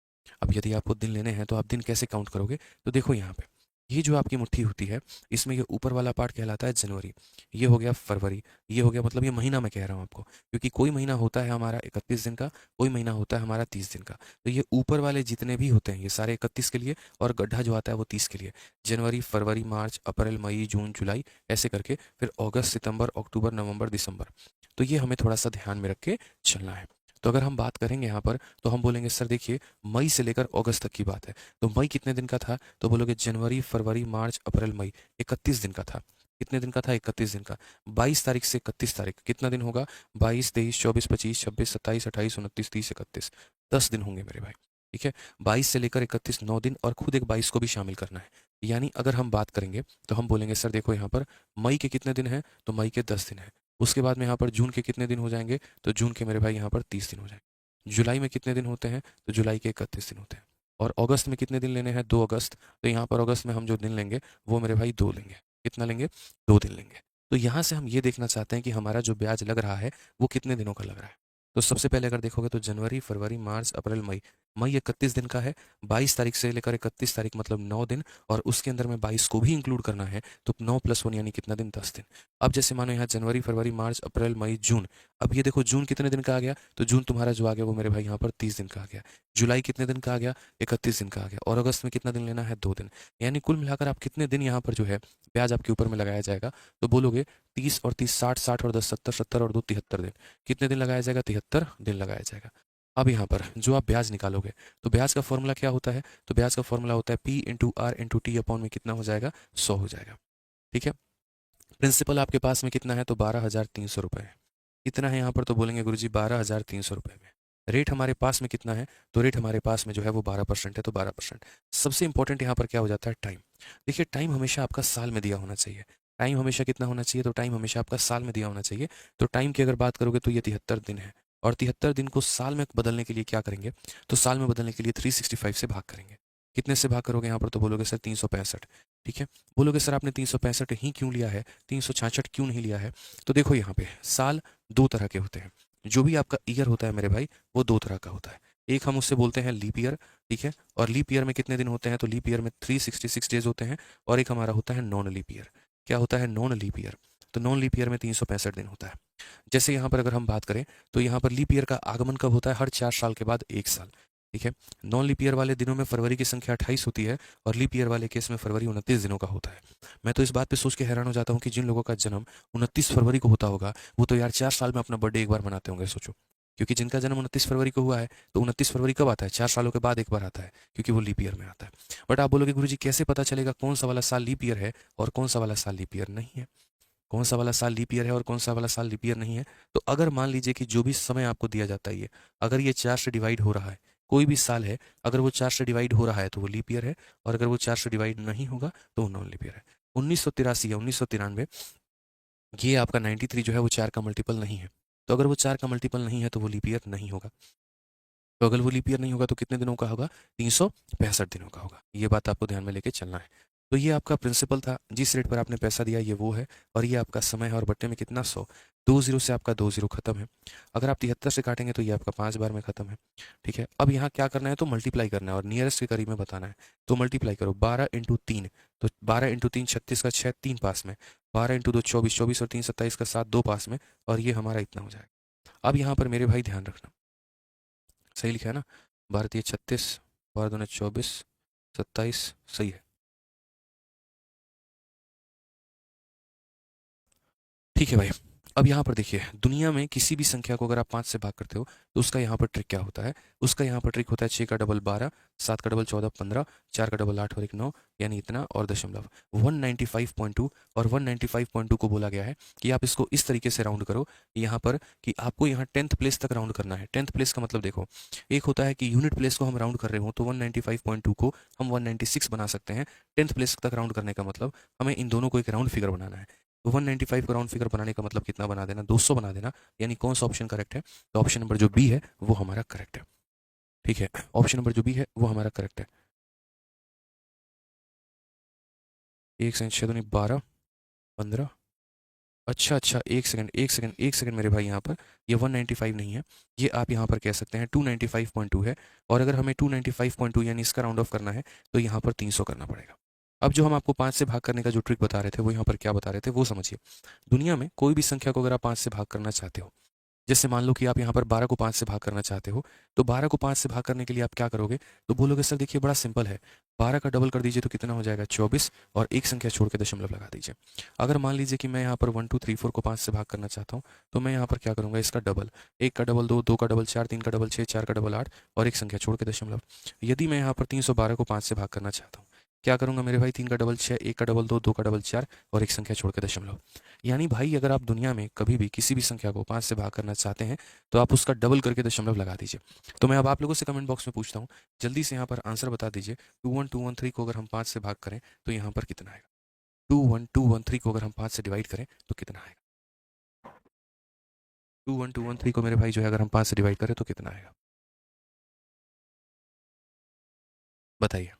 Speaker 1: अब यदि आपको दिन लेने हैं तो आप दिन कैसे काउंट करोगे? तो देखो यहाँ पे, ये जो आपकी मुट्ठी होती है, इसमें ये ऊपर वाला पार्ट कहलाता है जनवरी, ये हो गया फरवरी, ये हो गया, मतलब ये महीना मैं कह रहा हूँ आपको, क्योंकि कोई महीना होता है हमारा 31 दिन का, कोई महीना होता है हमारा 30 दिन का। तो ये ऊपर वाले जितने भी होते हैं ये सारे 31 के लिए, और गड्ढा जो आता है वो 30 के लिए। जनवरी, फरवरी, मार्च, अप्रैल, मई, जून, जुलाई, ऐसे करके फिर अगस्त, सितंबर, अक्टूबर, नवंबर, दिसंबर। तो ये हमें थोड़ा-सा ध्यान में रख के चलना है। तो अगर हम बात करेंगे यहाँ पर, तो हम बोलेंगे सर देखिए, मई से लेकर अगस्त तक की बात है। तो मई कितने दिन का था? तो बोलोगे जनवरी, फरवरी, मार्च, अप्रैल, मई, 31 दिन का था। कितने दिन का था? 31 दिन का। 22 तारीख से 31 तारीख कितना दिन होगा? 22, 23, 24, 25, 26, 27, 28, 29, 30, 31, 10 दिन होंगे मेरे भाई। ठीक है? 22 से लेकर 31, 9 दिन, और खुद एक 22 को भी शामिल करना है। यानी अगर हम बात करेंगे तो हम बोलेंगे सर देखो यहाँ पर मई के कितने दिन हैं? तो मई के 10 दिन हैं। उसके बाद में यहाँ पर जून के कितने दिन हो जाएंगे? तो जून के मेरे भाई यहाँ पर 30 दिन हो जाएंगे। जुलाई में कितने दिन होते हैं? तो जुलाई के 31 दिन होते हैं। और अगस्त में कितने दिन लेने हैं? 2 अगस्त। तो यहाँ पर अगस्त में हम जो दिन लेंगे वो मेरे भाई 2 लेंगे। कितना लेंगे? 2 दिन लेंगे। तो यहाँ से हम ये देखना चाहते हैं कि हमारा जो ब्याज लग रहा है वो कितने दिनों का लग रहा है। तो सबसे पहले अगर देखोगे तो जनवरी, फरवरी, मार्च, अप्रैल, मई। मई 31 दिन का है, 22 तारीख से लेकर 31 तारीख मतलब 9 दिन, और उसके अंदर में 22 को भी इंक्लूड करना है, तो 9 + 1 यानी कितना दिन? 10 दिन। अब जैसे मानो यहाँ जनवरी, फरवरी, मार्च, अप्रैल, मई, जून। अब ये देखो जून कितने दिन का आ गया? तो जून तुम्हारा जो आ गया वो मेरे भाई यहाँ पर 30 दिन का आ गया। जुलाई कितने दिन का आ गया? 31 दिन का आ गया। और अगस्त में कितना दिन लेना है? 2 दिन। यानी कुल मिलाकर आप कितने दिन यहाँ पर जो है ब्याज आपके ऊपर में लगाया जाएगा? तो बोलोगे 30 और 30, 60, 60 और 10, 70, 70 और 2, 73 दिन। कितने दिन लगाया जाएगा? 73 दिन लगाया जाएगा। अब यहाँ पर जो आप ब्याज निकालोगे, तो ब्याज का फॉर्मूला क्या होता है? तो ब्याज का फॉर्मूला होता है P into R into T upon में कितना हो जाएगा? 100 हो जाएगा। ठीक है? प्रिंसिपल आपके पास में कितना है? तो 12,300 रुपये है। कितना है यहाँ पर? तो बोलेंगे गुरुजी 12,300 रुपये में। रेट हमारे पास में कितना है? तो रेट हमारे पास में जो है वो 12% है, तो 12%। सबसे इंपॉर्टेंट यहाँ पर क्या हो जाता है? टाइम। देखिए टाइम हमेशा आपका साल में दिया होना चाहिए। टाइम हमेशा कितना होना चाहिए? तो टाइम हमेशा आपका साल में दिया होना चाहिए। तो टाइम की अगर बात करोगे तो ये 73 दिन है, और 73 दिन को साल में बदलने के लिए क्या करेंगे? तो साल में बदलने के लिए 365 से भाग करेंगे। कितने से भाग करोगे यहाँ पर? तो बोलोगे सर 365। ठीक है? बोलोगे सर आपने 365 ही क्यों लिया है, 366 क्यों नहीं लिया है? तो देखो यहाँ पे साल दो तरह के होते हैं। जो भी आपका ईयर होता है मेरे भाई वो दो तरह का होता है। एक हम उससे बोलते हैं लीप ईयर। ठीक है? और लीप ईयर में कितने दिन होते हैं? तो लीप ईयर में 366 डेज होते हैं। और एक हमारा होता है नॉन लीप ईयर। क्या होता है? Non leap year. तो नॉन लीप ईयर में 365 दिन होता है। जैसे यहाँ पर अगर हम बात करें तो यहाँ पर लीप ईयर का आगमन कब होता है? हर 4 साल के बाद 1 साल। ठीक है? नॉन लीप ईयर वाले दिनों में फरवरी की संख्या 28 होती है, और लीप ईयर वाले केस में फरवरी 29 दिनों का होता है। मैं तो इस बात पे सोच के हैरान हो जाता हूँ कि जिन लोगों का जन्म 29 फरवरी को होता होगा वो तो यार 4 साल में अपना बर्थडे एक बार मनाते होंगे, सोचो। क्योंकि जिनका जन्म 29 फरवरी को हुआ है तो 29 फरवरी कब आता है? 4 सालों के बाद एक बार आता है, क्योंकि वो लीप ईयर में आता है। बट आप बोलोगे गुरुजी कैसे पता चलेगा कौन सा वाला साल लीप ईयर है और कौन सा वाला साल लीप ईयर नहीं है? कौन सा वाला साल लीप ईयर है और कौन सा वाला साल लीप ईयर नहीं है? तो अगर मान लीजिए कि जो भी समय आपको दिया जाता है, ये अगर ये 4 से डिवाइड हो रहा है, कोई भी साल है, अगर वो 4 से डिवाइड हो रहा है तो वो लीप ईयर है, और अगर वो 4 से डिवाइड नहीं होगा तो वो नॉन लीप ईयर है। 1983 या 1993, ये आपका 93 जो है वो 4 का मल्टीपल नहीं है। तो अगर वो 4 का मल्टीपल नहीं है तो वो लीप ईयर नहीं होगा। तो अगर वो लीप ईयर नहीं होगा तो कितने दिनों का होगा? 365 दिनों का होगा। ये बात आपको ध्यान में लेके चलना है। तो ये आपका प्रिंसिपल था, जिस रेट पर आपने पैसा दिया ये वो है, और ये आपका समय है, और बट्टे में कितना? 100। 2 जीरो से आपका 2 जीरो खत्म है। अगर आप 73 से काटेंगे तो ये आपका 5 बार में खत्म है। ठीक है? अब यहाँ क्या करना है? तो मल्टीप्लाई करना है और नियरेस्ट के करीब में बताना है। तो मल्टीप्लाई करो 12 इंटू 3, तो 12 इंटू 3 36 का 6, 3 पास में। 12 इंटू 2 24, 24 और 3 27 का 7, 2 पास में। और ये हमारा इतना हो जाएगा। अब यहाँ पर मेरे भाई ध्यान रखना, सही लिखा है ना? भारतीय 36, 12 दूनी 24, 27, सही है। ठीक है भाई। अब यहाँ पर देखिए, दुनिया में किसी भी संख्या को अगर आप 5 से भाग करते हो तो उसका यहाँ पर ट्रिक क्या होता है? उसका यहाँ पर ट्रिक होता है 6 का डबल 12, 7 का डबल 14 15, 4 का डबल 8 और 1 9, यानी इतना, और दशमलव। 195.2, और 195.2 को बोला गया है कि आप इसको इस तरीके से राउंड करो यहाँ पर, कि आपको यहाँ 10th प्लेस तक राउंड करना है। 10th प्लेस का मतलब देखो, एक होता है कि यूनिट प्लेस को हम राउंड कर रहे हो तो 195.2 को हम 196 बना सकते हैं। 10th प्लेस तक राउंड करने का मतलब हमें इन दोनों को एक राउंड फिगर बनाना है। तो 195 को राउंड फिगर बनाने का मतलब कितना बना देना? 200 बना देना। यानी कौन सा ऑप्शन करेक्ट है? तो ऑप्शन नंबर जो बी है वो हमारा करेक्ट है। ठीक है? ऑप्शन नंबर जो बी है वो हमारा करेक्ट है। एक सेकंड, 6 दूनी 12, 15। अच्छा अच्छा, एक सेकंड एक सेकंड एक सेकंड मेरे भाई, यहाँ पर ये 195 नहीं है, ये आप यहाँ पर कह सकते हैं 295.2 है। और अगर हमें 295.2 यानी इसका राउंड ऑफ करना है तो यहाँ पर 300 करना पड़ेगा। अब जो हम आपको 5 से भाग करने का जो ट्रिक बता रहे थे वो यहाँ पर क्या बता रहे थे वो समझिए। दुनिया में कोई भी संख्या को अगर आप 5 से भाग करना चाहते हो, जैसे मान लो कि आप यहाँ पर 12 को 5 से भाग करना चाहते हो, तो 12 को 5 से भाग करने के लिए आप क्या करोगे, तो बोलोगे सर देखिए बड़ा सिंपल है, 12 का डबल कर दीजिए तो कितना हो जाएगा 24, और एक संख्या छोड़ के दशमलव लगा दीजिए। अगर मान लीजिए कि मैं यहाँ पर 1 2 3 4 को 5 से भाग करना चाहता हूँ, तो मैं यहाँ पर क्या करूँगा, इसका डबल, एक का डबल दो, दो का डबल चार, तीन का डबल छः, चार का डबल आठ, और एक संख्या छोड़ के दशमलव। यदि मैं यहाँ पर 312 को 5 से भाग करना चाहता हूँ, क्या करूँगा मेरे भाई, तीन का डबल छः, एक का डबल दो, दो का डबल चार, और एक संख्या छोड़ के दशमलव। यानी भाई अगर आप दुनिया में कभी भी किसी भी संख्या को 5 से भाग करना चाहते हैं तो आप उसका डबल करके दशमलव लगा दीजिए। तो मैं अब आप लोगों से कमेंट बॉक्स में पूछता हूँ, जल्दी से यहाँ पर आंसर बता दीजिए। 21213 को अगर हम 5 से भाग करें तो यहाँ पर कितना आएगा? 21213 को अगर हम 5 से डिवाइड करें तो कितना आएगा? 21213 को मेरे भाई जो है अगर हम 5 से डिवाइड करें तो कितना आएगा? बताइए।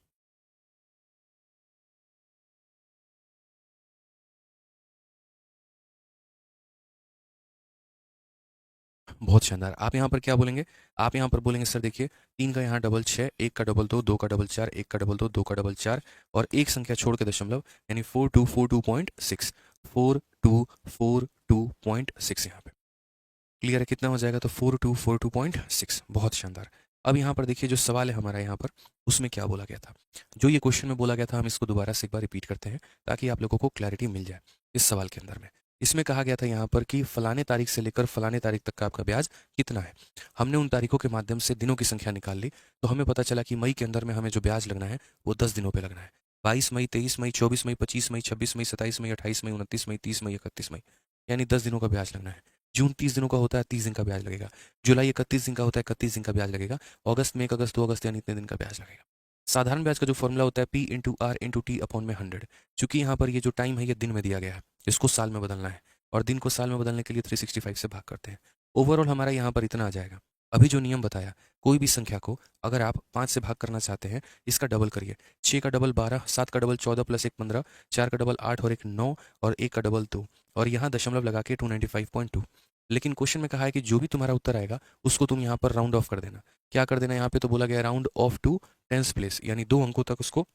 Speaker 1: बहुत शानदार। आप यहाँ पर क्या बोलेंगे? आप यहाँ पर बोलेंगे सर देखिए, 3 का यहाँ डबल 6, एक का डबल दो, दो का डबल चार, एक का डबल दो, दो का डबल चार, और एक संख्या छोड़ के दशमलव, यानी 4242.6, 4242.6 यहाँ पे। क्लियर है कितना हो जाएगा? तो 4242.6। बहुत शानदार। अब यहाँ पर देखिए जो सवाल है हमारा यहाँ पर, उसमें क्या बोला गया था, जो ये क्वेश्चन में बोला गया था, हम इसको दोबारा से एक बार रिपीट करते हैं ताकि आप लोगों को क्लैरिटी मिल जाए इस सवाल के अंदर में। इसमें कहा गया था यहाँ पर कि फलाने तारीख से लेकर फलाने तारीख तक का आपका ब्याज कितना है। हमने उन तारीखों के माध्यम से दिनों की संख्या निकाल ली, तो हमें पता चला कि मई के अंदर में हमें जो ब्याज लगना है वो 10 दिनों पर लगना है। 22 मई, 23 मई, 24 मई, 25 मई, 26 मई, 27 मई, 28 मई, 29 मई, 30 मई, 31 मई, यानी 10 दिनों का ब्याज लगना है। जून 30 दिनों का होता है, 30 दिन का ब्याज लगेगा। जुलाई 31 दिन का होता है, 31 दिन का ब्याज लगेगा। अगस्त में 1 अगस्त, 2 अगस्त, यानी इतने दिन का ब्याज लगेगा। साधारण ब्याज का जो फॉर्मूला होता है P/R/T/100। चूंकि यहाँ पर ये जो टाइम है ये दिन में दिया गया है, इसको साल में बदलना है, और दिन को साल में बदलने के लिए 365 से भाग करते हैं। ओवरऑल हमारा यहाँ पर इतना आ जाएगा। अभी जो नियम बताया, कोई भी संख्या को अगर आप 5 से भाग करना चाहते हैं, इसका डबल करिए। 6 का डबल 12, 7 का डबल 14 प्लस 1 15, 4 का डबल 8 और 1 9, और 1 का डबल 2, और यहाँ दशमलव लगा के 295.2। लेकिन क्वेश्चन में कहा है कि जो भी तुम्हारा उत्तर आएगा उसको तुम यहाँ पर राउंड ऑफ कर देना। क्या कर देना यहाँ पे? तो बोला गया round off to tens place, यानी 2 अंकों तक उसको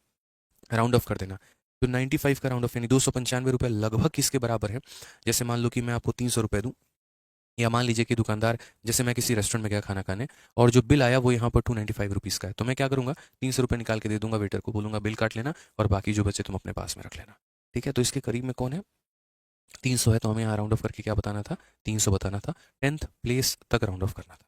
Speaker 1: राउंड ऑफ कर देना। तो 95 का राउंड ऑफ यानी 295 रुपये लगभग किसके बराबर है? जैसे मान लो कि मैं आपको 300 रुपये दूँ, या मान लीजिए कि दुकानदार, जैसे मैं किसी रेस्टोरेंट में गया खाना खाने, और जो बिल आया वो यहाँ पर 295 रुपीज़ का है, तो मैं क्या करूँगा, 300 रुपये निकाल के दे दूंगा वेटर को, बोलूँगा बिल काट लेना और बाकी जो बचे तुम अपने पास में रख लेना। ठीक है, तो इसके करीब में कौन है? 300 है, तो हमें यहाँ राउंड ऑफ करके क्या बताना था? 300 बताना था। 10th प्लेस तक राउंड ऑफ करना था।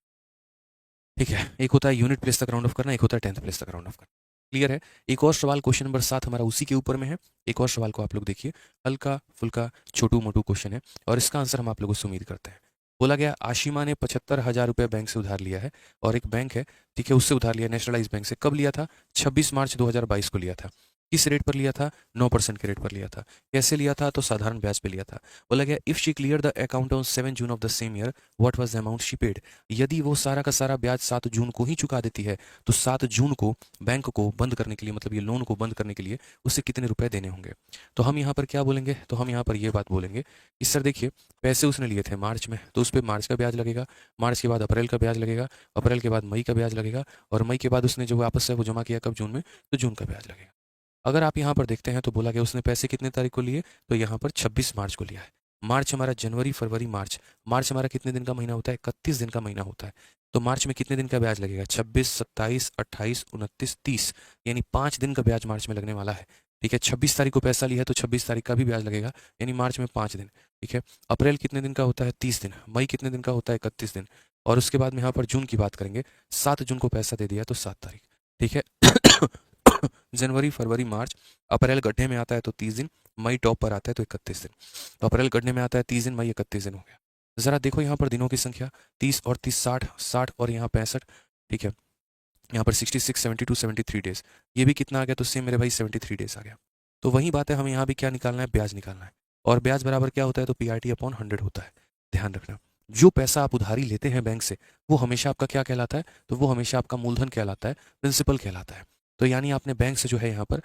Speaker 1: ठीक है, एक होता है यूनिट प्लेस तक राउंड ऑफ करना, एक होता है 10th प्लेस तक राउंड ऑफ करना। क्लियर है? एक और सवाल, क्वेश्चन नंबर 7 हमारा उसी के ऊपर में है। एक और सवाल को आप लोग देखिए, हल्का फुल्का छोटू मोटू क्वेश्चन है, और इसका आंसर हम आप लोगों से उम्मीद करते हैं। बोला गया आशिमा ने 75,000 रुपये बैंक से उधार लिया है, और एक बैंक है, ठीक है, उससे उधार लिया, नेशनलाइज बैंक से। कब लिया था? 26 मार्च 2022 को लिया था। किस रेट पर लिया था? 9% के रेट पर लिया था। कैसे लिया था? तो साधारण ब्याज पे लिया था। बोला गया if she clear the account on 7 June of the same year, what was the amount she paid. यदि वो सारा का सारा ब्याज 7 जून को ही चुका देती है, तो 7 जून को बैंक को बंद करने के लिए, मतलब ये लोन को बंद करने के लिए उसे कितने रुपए देने होंगे। तो हम यहाँ पर क्या बोलेंगे? तो हम यहाँ पर ये बात बोलेंगे कि सर देखिए, पैसे उसने लिए थे मार्च में, तो उस पर मार्च का ब्याज लगेगा, मार्च के बाद अप्रैल का ब्याज लगेगा, अप्रैल के बाद मई का ब्याज लगेगा, और मई के बाद उसने जो वापस है वो जमा किया कब? जून में, तो जून का ब्याज लगेगा। अगर आप यहाँ पर देखते हैं तो बोला गया उसने पैसे कितने तारीख को लिए, तो यहाँ पर 26 मार्च को लिया है। मार्च हमारा जनवरी फरवरी मार्च, मार्च हमारा कितने दिन का महीना होता है? 31 दिन का महीना होता है। तो मार्च में कितने दिन का ब्याज लगेगा? 26, 27, 28, 29, 30, यानी 5 दिन का ब्याज मार्च में लगने वाला है। ठीक है, 26 तारीख को पैसा लिया है तो 26 तारीख का भी ब्याज लगेगा, यानी मार्च में 5 दिन। ठीक है, अप्रैल कितने दिन का होता है? 30 दिन। मई कितने दिन का होता है? 31 दिन। और उसके बाद में यहाँ पर जून की बात करेंगे, 7 जून को पैसा दे दिया तो 7 तारीख। ठीक है, जनवरी फरवरी मार्च, अप्रैल गड्ढे में आता है तो 30 दिन, मई टॉप पर आता है तो 31 दिन। तो अप्रैल गड्ढे में आता है 30 दिन, मई 31 दिन हो गया। जरा देखो यहाँ पर दिनों की संख्या, 30 और 30, 60, 60 और यहाँ 65। ठीक है, यहाँ पर 66, 72, 73 डेज। ये भी कितना आ गया? तो सेम मेरे भाई 73 डेज आ गया। तो वही बात है, हमें यहाँ भी क्या निकालना है? ब्याज निकालना है। और ब्याज बराबर क्या होता है? तो PRT/100 होता है। ध्यान रखना, जो पैसा आप उधारी लेते हैं बैंक से, वो हमेशा आपका क्या कहलाता है? तो वो हमेशा आपका मूलधन कहलाता है, प्रिंसिपल कहलाता है। तो यानी आपने बैंक से जो है यहाँ पर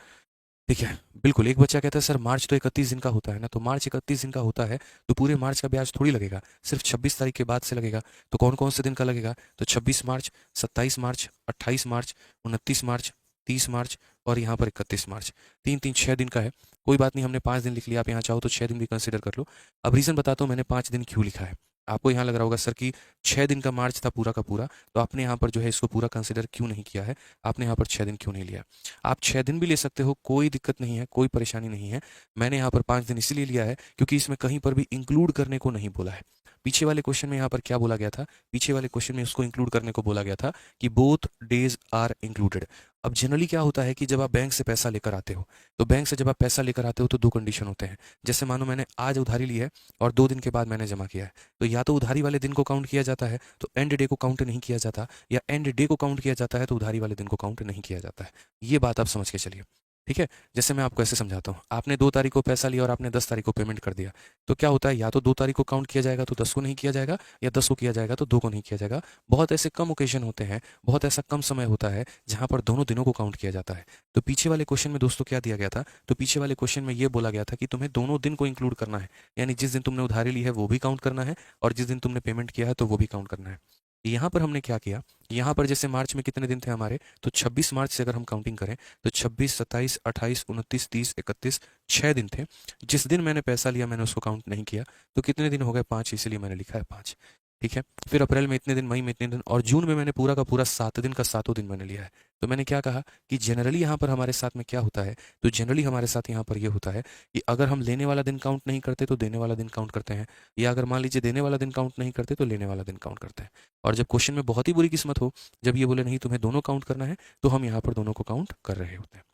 Speaker 1: ठीक है, बिल्कुल। एक बच्चा कहता है सर मार्च तो 31 दिन का होता है ना, तो मार्च 31 दिन का होता है तो पूरे मार्च का ब्याज थोड़ी लगेगा, सिर्फ 26 तारीख के बाद से लगेगा। तो कौन कौन से दिन का लगेगा? तो 26 मार्च, 27 मार्च, 28 मार्च, 29 मार्च, 30 मार्च और यहाँ पर 31 मार्च। 6 दिन का है। कोई बात नहीं, हमने 5 दिन लिख लिया, आप यहाँ चाहो तो 6 दिन भी कंसिडर कर लो। अब रीज़न बताता हूँ मैंने 5 दिन क्यों लिखा है। आपको यहाँ लग रहा होगा सर कि 6 दिन का मार्च था पूरा का पूरा, तो आपने यहाँ पर जो है इसको पूरा कंसिडर क्यों नहीं किया है, आपने यहाँ पर 6 दिन क्यों नहीं लिया? आप 6 दिन भी ले सकते हो, कोई दिक्कत नहीं है, कोई परेशानी नहीं है। मैंने यहाँ पर 5 दिन इसलिए लिया है क्योंकि इसमें कहीं पर भी इंक्लूड करने को नहीं बोला है। पीछे वाले क्वेश्चन में यहाँ पर क्या बोला गया था? पीछे वाले क्वेश्चन में उसको इंक्लूड करने को बोला गया था कि बोथ डेज आर इंक्लूडेड। अब जनरली क्या होता है कि जब आप बैंक से पैसा लेकर आते हो, तो बैंक से जब आप पैसा लेकर आते हो तो 2 कंडीशन होते हैं। जैसे मानो मैंने आज उधारी ली है और 2 दिन के बाद मैंने जमा किया है, तो या तो उधारी वाले दिन को काउंट किया जाता है, तो एंड डे को काउंट नहीं किया जाता, या एंड डे को काउंट किया जाता है तो उधारी वाले दिन को काउंट नहीं किया जाता है। ये बात आप समझ के चलिए। ठीक है? जैसे मैं आपको ऐसे समझाता हूँ, आपने 2 तारीख को पैसा लिया और आपने 10 तारीख को पेमेंट कर दिया, तो क्या होता है, या तो 2 तारीख को काउंट किया जाएगा तो 10 को नहीं किया जाएगा, या 10 को किया जाएगा तो 2 को नहीं किया जाएगा। बहुत ऐसे कम ओकेजन होते हैं, बहुत ऐसा कम समय होता है जहाँ पर दोनों दिनों को काउंट किया जाता है। तो पीछे वाले क्वेश्चन में दोस्तों क्या दिया गया था? तो पीछे वाले क्वेश्चन में ये बोला गया था कि तुम्हें दोनों दिन को इंक्लूड करना है, यानी जिस दिन तुमने उधारी ली है वो भी काउंट करना है और जिस दिन तुमने पेमेंट किया है तो वो भी काउंट करना है। यहाँ पर हमने क्या किया, यहाँ पर जैसे मार्च में कितने दिन थे हमारे, तो 26 मार्च से अगर हम काउंटिंग करें तो 26, 27, 28, 29, 30, 31, 6 दिन थे। जिस दिन मैंने पैसा लिया मैंने उसको काउंट नहीं किया, तो कितने दिन हो गए? 5, इसीलिए मैंने लिखा है 5। ठीक है, फिर अप्रैल में इतने दिन, मई में इतने दिन और जून में मैंने पूरा का पूरा 7 दिन का 7 दिन मैंने लिया है। तो मैंने क्या कहा कि जनरली यहाँ पर हमारे साथ में क्या होता है, तो जनरली हमारे साथ यहाँ पर ये होता है कि अगर हम लेने वाला दिन काउंट नहीं करते तो देने वाला दिन काउंट करते हैं, या अगर मान लीजिए देने वाला दिन काउंट नहीं करते तो लेने वाला दिन काउंट करते हैं। और जब क्वेश्चन में बहुत ही बुरी किस्मत हो, जब ये बोले नहीं तुम्हें दोनों काउंट करना है, तो हम यहाँ पर दोनों को काउंट कर रहे होते हैं।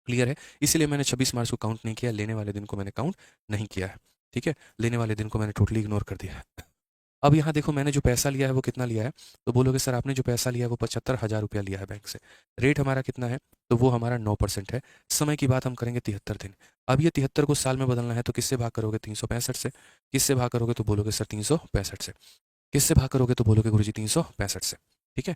Speaker 1: क्लियर है? इसीलिए मैंने 26 मार्च को काउंट नहीं किया, लेने वाले दिन को मैंने काउंट नहीं किया है। ठीक है, लेने वाले दिन को मैंने टोटली इग्नोर कर दिया है। अब यहाँ देखो मैंने जो पैसा लिया है वो कितना लिया है, तो बोलोगे सर आपने जो पैसा लिया है वो 75,000 रुपया लिया है बैंक से। रेट हमारा कितना है, तो वो हमारा 9% है। समय की बात हम करेंगे 73 दिन। अब ये 73 को साल में बदलना है, तो किससे भाग करोगे? 365 से। किससे भाग करोगे? तो बोलोगे सर 365 से। किससे भाग करोगे? तो बोलोगे गुरुजी 365 से। ठीक है,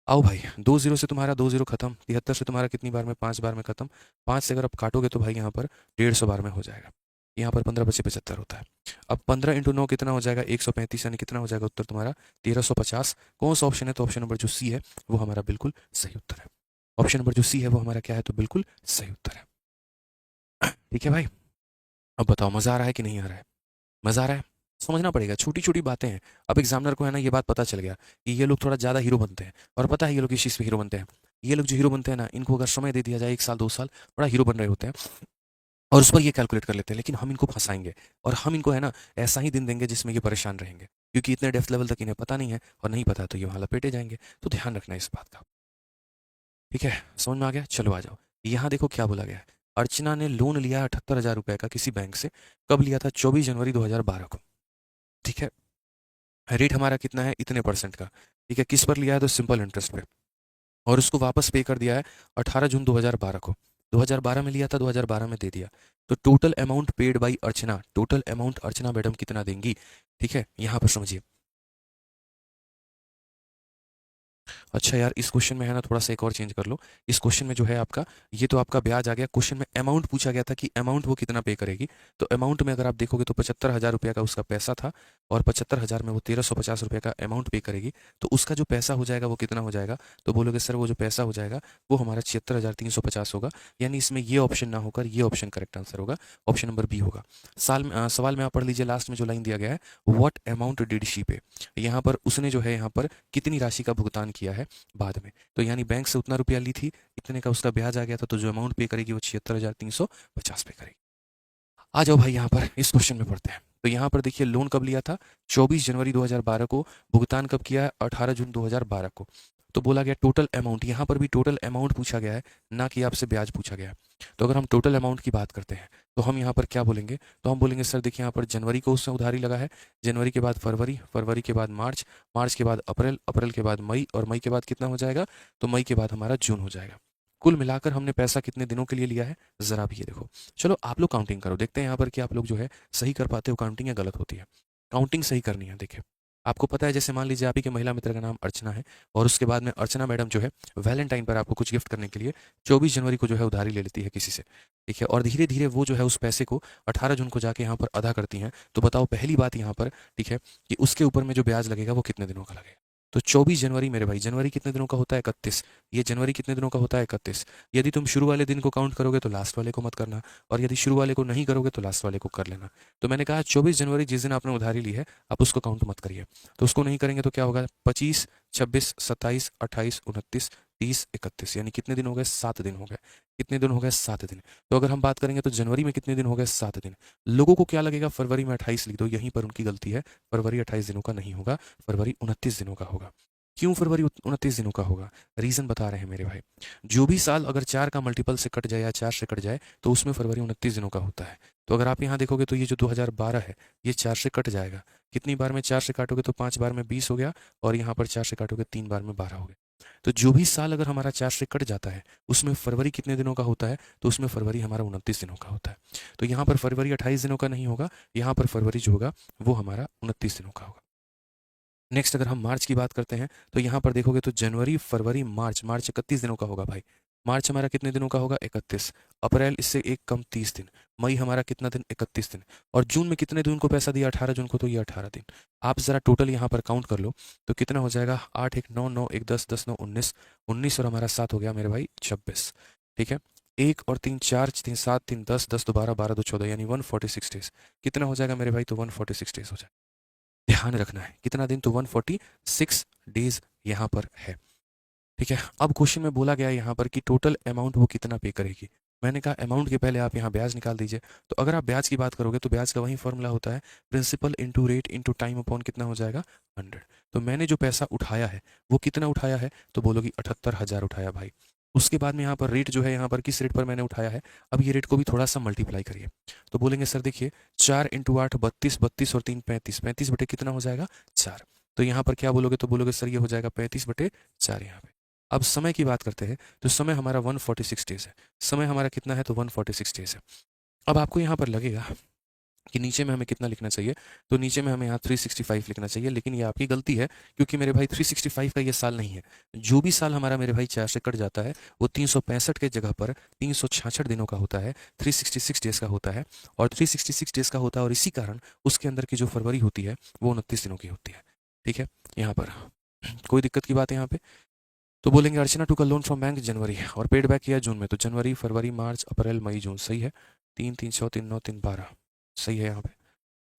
Speaker 1: आओ भाई, 2 जीरो से तुम्हारा 2 जीरो खत्म, 73 से तुम्हारा कितनी बार में? 5 बार में खत्म। 5 से अगर आप काटोगे तो भाई यहाँ पर 150 बार में हो जाएगा। यहाँ पर 15 बचे 75 होता है। अब 15 इंटू 9 कितना हो जाएगा? 135, यानी कितना हो जाएगा उत्तर तुम्हारा? 1350। कौन सा ऑप्शन है? तो ऑप्शन नंबर जो सी है वो हमारा बिल्कुल सही उत्तर है। ऑप्शन नंबर जो सी है वो हमारा क्या है? तो बिल्कुल सही उत्तर है। ठीक है भाई, अब बताओ मज़ा आ रहा है कि नहीं आ रहा है? मज़ा आ रहा है? समझना पड़ेगा, छोटी-छोटी बातें हैं। अब एग्ज़ामिनर को है ना ये बात पता चल गया कि ये लोग थोड़ा ज़्यादा हीरो बनते हैं, और पता है ये लोग किस चीज़ पे हीरो बनते हैं? ये लोग जो हीरो बनते हैं ना, इनको अगर समय दे दिया जाए 1 साल, 2 साल, बड़ा हीरो बन रहे होते हैं और उस पर ये कैलकुलेट कर लेते हैं, लेकिन हम इनको फँसाएँगे और हम इनको है ना ऐसा ही दिन देंगे जिसमें ये परेशान रहेंगे, क्योंकि इतने डेप्थ लेवल तक इन्हें पता नहीं है, और नहीं पता तो ये वहाँ लपेटे जाएँगे। तो ध्यान रखना इस बात का। ठीक है, समझ में आ गया? चलो आ जाओ। यहाँ देखो क्या बोला गया है। अर्चना ने लोन लिया 78,000 रुपए का किसी बैंक से। कब लिया था? 24 जनवरी 2012 को। ठीक है? रेट हमारा कितना है? इतने परसेंट का। ठीक है, किस पर लिया है? तो सिंपल इंटरेस्ट पे। और उसको वापस पे कर दिया है 18 जून 2012 को। 2012 में लिया था, 2012 में दे दिया। तो total amount paid by Archana, total amount Archana madam कितना देंगी? ठीक है, यहाँ पर समझिए। अच्छा यार, इस क्वेश्चन में है ना थोड़ा सा एक और चेंज कर लो। इस क्वेश्चन में जो है आपका, ये तो आपका ब्याज आ गया। क्वेश्चन में अमाउंट पूछा गया था कि अमाउंट वो कितना पे करेगी। तो अमाउंट में अगर आप देखोगे तो 75,000 रुपये का उसका पैसा था, और 75,000 में वो 1350 रुपये का अमाउंट पे करेगी। तो उसका जो पैसा हो जाएगा वो कितना हो जाएगा? तो बोलोगे सर वो जो पैसा हो जाएगा वो हमारा 76,350 होगा। यानी इसमें ये ऑप्शन ना होकर ये ऑप्शन करेक्ट आंसर होगा, ऑप्शन नंबर बी होगा। सवाल में आप पढ़ लीजिए, लास्ट में जो लाइन दिया गया है, व्हाट अमाउंट डिड शी पे। यहाँ पर उसने जो है यहाँ पर कितनी राशि का भुगतान किया है बाद में। तो यानी बैंक से उतना रुपया ली थी, इतने का उसका ब्याज आ गया था, तो जो अमाउंट पे करेगी वो 76,350 पे करेगी। आ जाओ भाई, यहाँ पर इस क्वेश्चन में पढ़ते हैं। तो यहाँ पर देखिए, लोन कब लिया था? 24 जनवरी 2012 को। भुगतान कब किया है? 18 जून 2012 को। तो बोला गया टोटल अमाउंट, यहाँ पर भी टोटल अमाउंट पूछा गया है, ना कि आपसे ब्याज पूछा गया है। तो अगर हम टोटल अमाउंट की बात करते हैं तो हम यहाँ पर क्या बोलेंगे? तो हम बोलेंगे सर देखिए, यहाँ पर जनवरी को उसने उधारी लगा है, जनवरी के बाद फरवरी, फरवरी के बाद मार्च, मार्च के बाद अप्रैल, अप्रैल के बाद मई, और मई के बाद कितना हो जाएगा? तो मई के बाद हमारा जून हो जाएगा। कुल मिलाकर हमने पैसा कितने दिनों के लिए लिया है, ज़रा भी ये देखो। चलो आप लोग काउंटिंग करो, देखते हैं यहाँ पर कि आप लोग जो है सही कर पाते हो काउंटिंग या गलत होती है। काउंटिंग सही करनी है, देखिए। आपको पता है, जैसे मान लीजिए आप ही के महिला मित्र का नाम अर्चना है, और उसके बाद में अर्चना मैडम जो है वैलेंटाइन पर आपको कुछ गिफ्ट करने के लिए 24 जनवरी को जो है उधारी ले लेती है किसी से, ठीक है, और धीरे धीरे वो जो है उस पैसे को 18 जून को जाके यहाँ पर अदा करती हैं। तो बताओ पहली बात यहाँ पर, ठीक है, कि उसके ऊपर में जो ब्याज लगेगा वो कितने दिनों का लगेगा। तो 24 जनवरी मेरे भाई, जनवरी कितने दिनों का होता है? 31। ये जनवरी कितने दिनों का होता है? 31। यदि तुम शुरू वाले दिन को काउंट करोगे तो लास्ट वाले को मत करना, और यदि शुरू वाले को नहीं करोगे तो लास्ट वाले को कर लेना। तो मैंने कहा 24 जनवरी जिस दिन आपने उधारी ली है आप उसको काउंट मत करिए। तो उसको नहीं करेंगे तो क्या होगा? 25, 26, 27, 28, 29, 30, 31, यानी कितने दिन हो गए? 7 दिन हो गए। कितने दिन हो गए? 7 दिन। तो अगर हम बात करेंगे तो जनवरी में कितने दिन हो गए? 7 दिन। लोगों को क्या लगेगा? फरवरी में 28 लिख दो, यहीं पर उनकी गलती है। फरवरी 28 दिनों का नहीं होगा, फरवरी 29 दिनों का होगा। क्यों फरवरी 29 दिनों का होगा? रीज़न बता रहे हैं मेरे भाई। जो भी साल अगर 4 का मल्टीपल से कट जाए या 4 से कट जाए तो उसमें फरवरी 29 दिनों का होता है। तो अगर आप यहाँ देखोगे तो ये जो 2012 है ये 4 से कट जाएगा। कितनी बार में 4 से काटोगे? तो 5 बार में 20 हो गया, और यहाँ पर 4 से काटोगे 3 बार में 12 हो गया। तो जो भी साल अगर हमारा 4 से कट जाता है उसमें फरवरी कितने दिनों का होता है? तो उसमें फरवरी हमारा 29 दिनों का होता है। तो यहाँ पर फरवरी 28 दिनों का नहीं होगा, यहाँ पर फरवरी जो होगा वो हमारा 29 दिनों का होगा। नेक्स्ट अगर हम मार्च की बात करते हैं तो यहाँ पर देखोगे तो जनवरी, फरवरी, मार्च, मार्च 31 दिनों का होगा भाई। मार्च हमारा कितने दिनों का होगा? 31। अप्रैल इससे एक कम 30 दिन। मई हमारा कितना दिन? 31 दिन। और जून में कितने दिन को पैसा दिया? 18 जून को, तो ये 18 दिन। आप ज़रा टोटल यहाँ पर काउंट कर लो तो कितना हो जाएगा? 8 1 9 9 1 10 10 9 19, 19 और हमारा 7 हो गया मेरे भाई 26। ठीक है, 1 और 3 4 3 7 3 10 10 2 12 12 2 14, यानी 146 डेज। कितना हो जाएगा मेरे भाई? तो 146 डेज हो जाएगा। ध्यान रखना है कितना दिन? तो 146 डेज यहाँ पर है। ठीक है, अब क्वेश्चन में बोला गया है यहाँ पर कि टोटल अमाउंट वो कितना पे करेगी। मैंने कहा अमाउंट के पहले आप यहाँ ब्याज निकाल दीजिए। तो अगर आप ब्याज की बात करोगे तो ब्याज का वही फॉर्मूला होता है, principal into rate into time upon कितना हो जाएगा? 100। तो मैंने जो पैसा उठाया है वो कितना उठाया है? तो बोलोगी 78,000 उठाया भाई। उसके बाद में यहाँ पर रेट जो है, यहाँ पर किस रेट पर मैंने उठाया है, अब ये रेट को भी थोड़ा सा मल्टीप्लाई करिए। तो बोलेंगे सर देखिए 4 इंटू 8 32, 32 और 3 35, 35 बटे कितना हो जाएगा? 4। तो यहाँ पर क्या बोलोगे? तो बोलोगे सर ये हो जाएगा 35 बटे 4 यहाँ पे। अब समय की बात करते हैं तो समय हमारा 146 डेज है। समय हमारा कितना है? तो 146 डेज है। अब आपको यहाँ पर लगेगा कि नीचे में हमें कितना लिखना चाहिए, तो नीचे में हमें यहाँ 365 लिखना चाहिए, लेकिन ये आपकी गलती है क्योंकि मेरे भाई 365 का ये साल नहीं है। जो भी साल हमारा मेरे भाई 4 से कट जाता है वो 365 के जगह पर 366 दिनों का होता है, 366 डेज का होता है, और 366 डेज का होता है, और इसी कारण उसके अंदर की जो फरवरी होती है वो 29 दिनों की होती है। ठीक है, यहाँ पर कोई दिक्कत की बात है यहाँ पे? तो बोलेंगे अर्चना टू का लोन फ्रॉम बैंक जनवरी और पेड बैक किया जून में, तो जनवरी, फरवरी, मार्च, अप्रैल, मई, जून, सही है। 3 3 6 3 9 3 12, सही है यहाँ पे।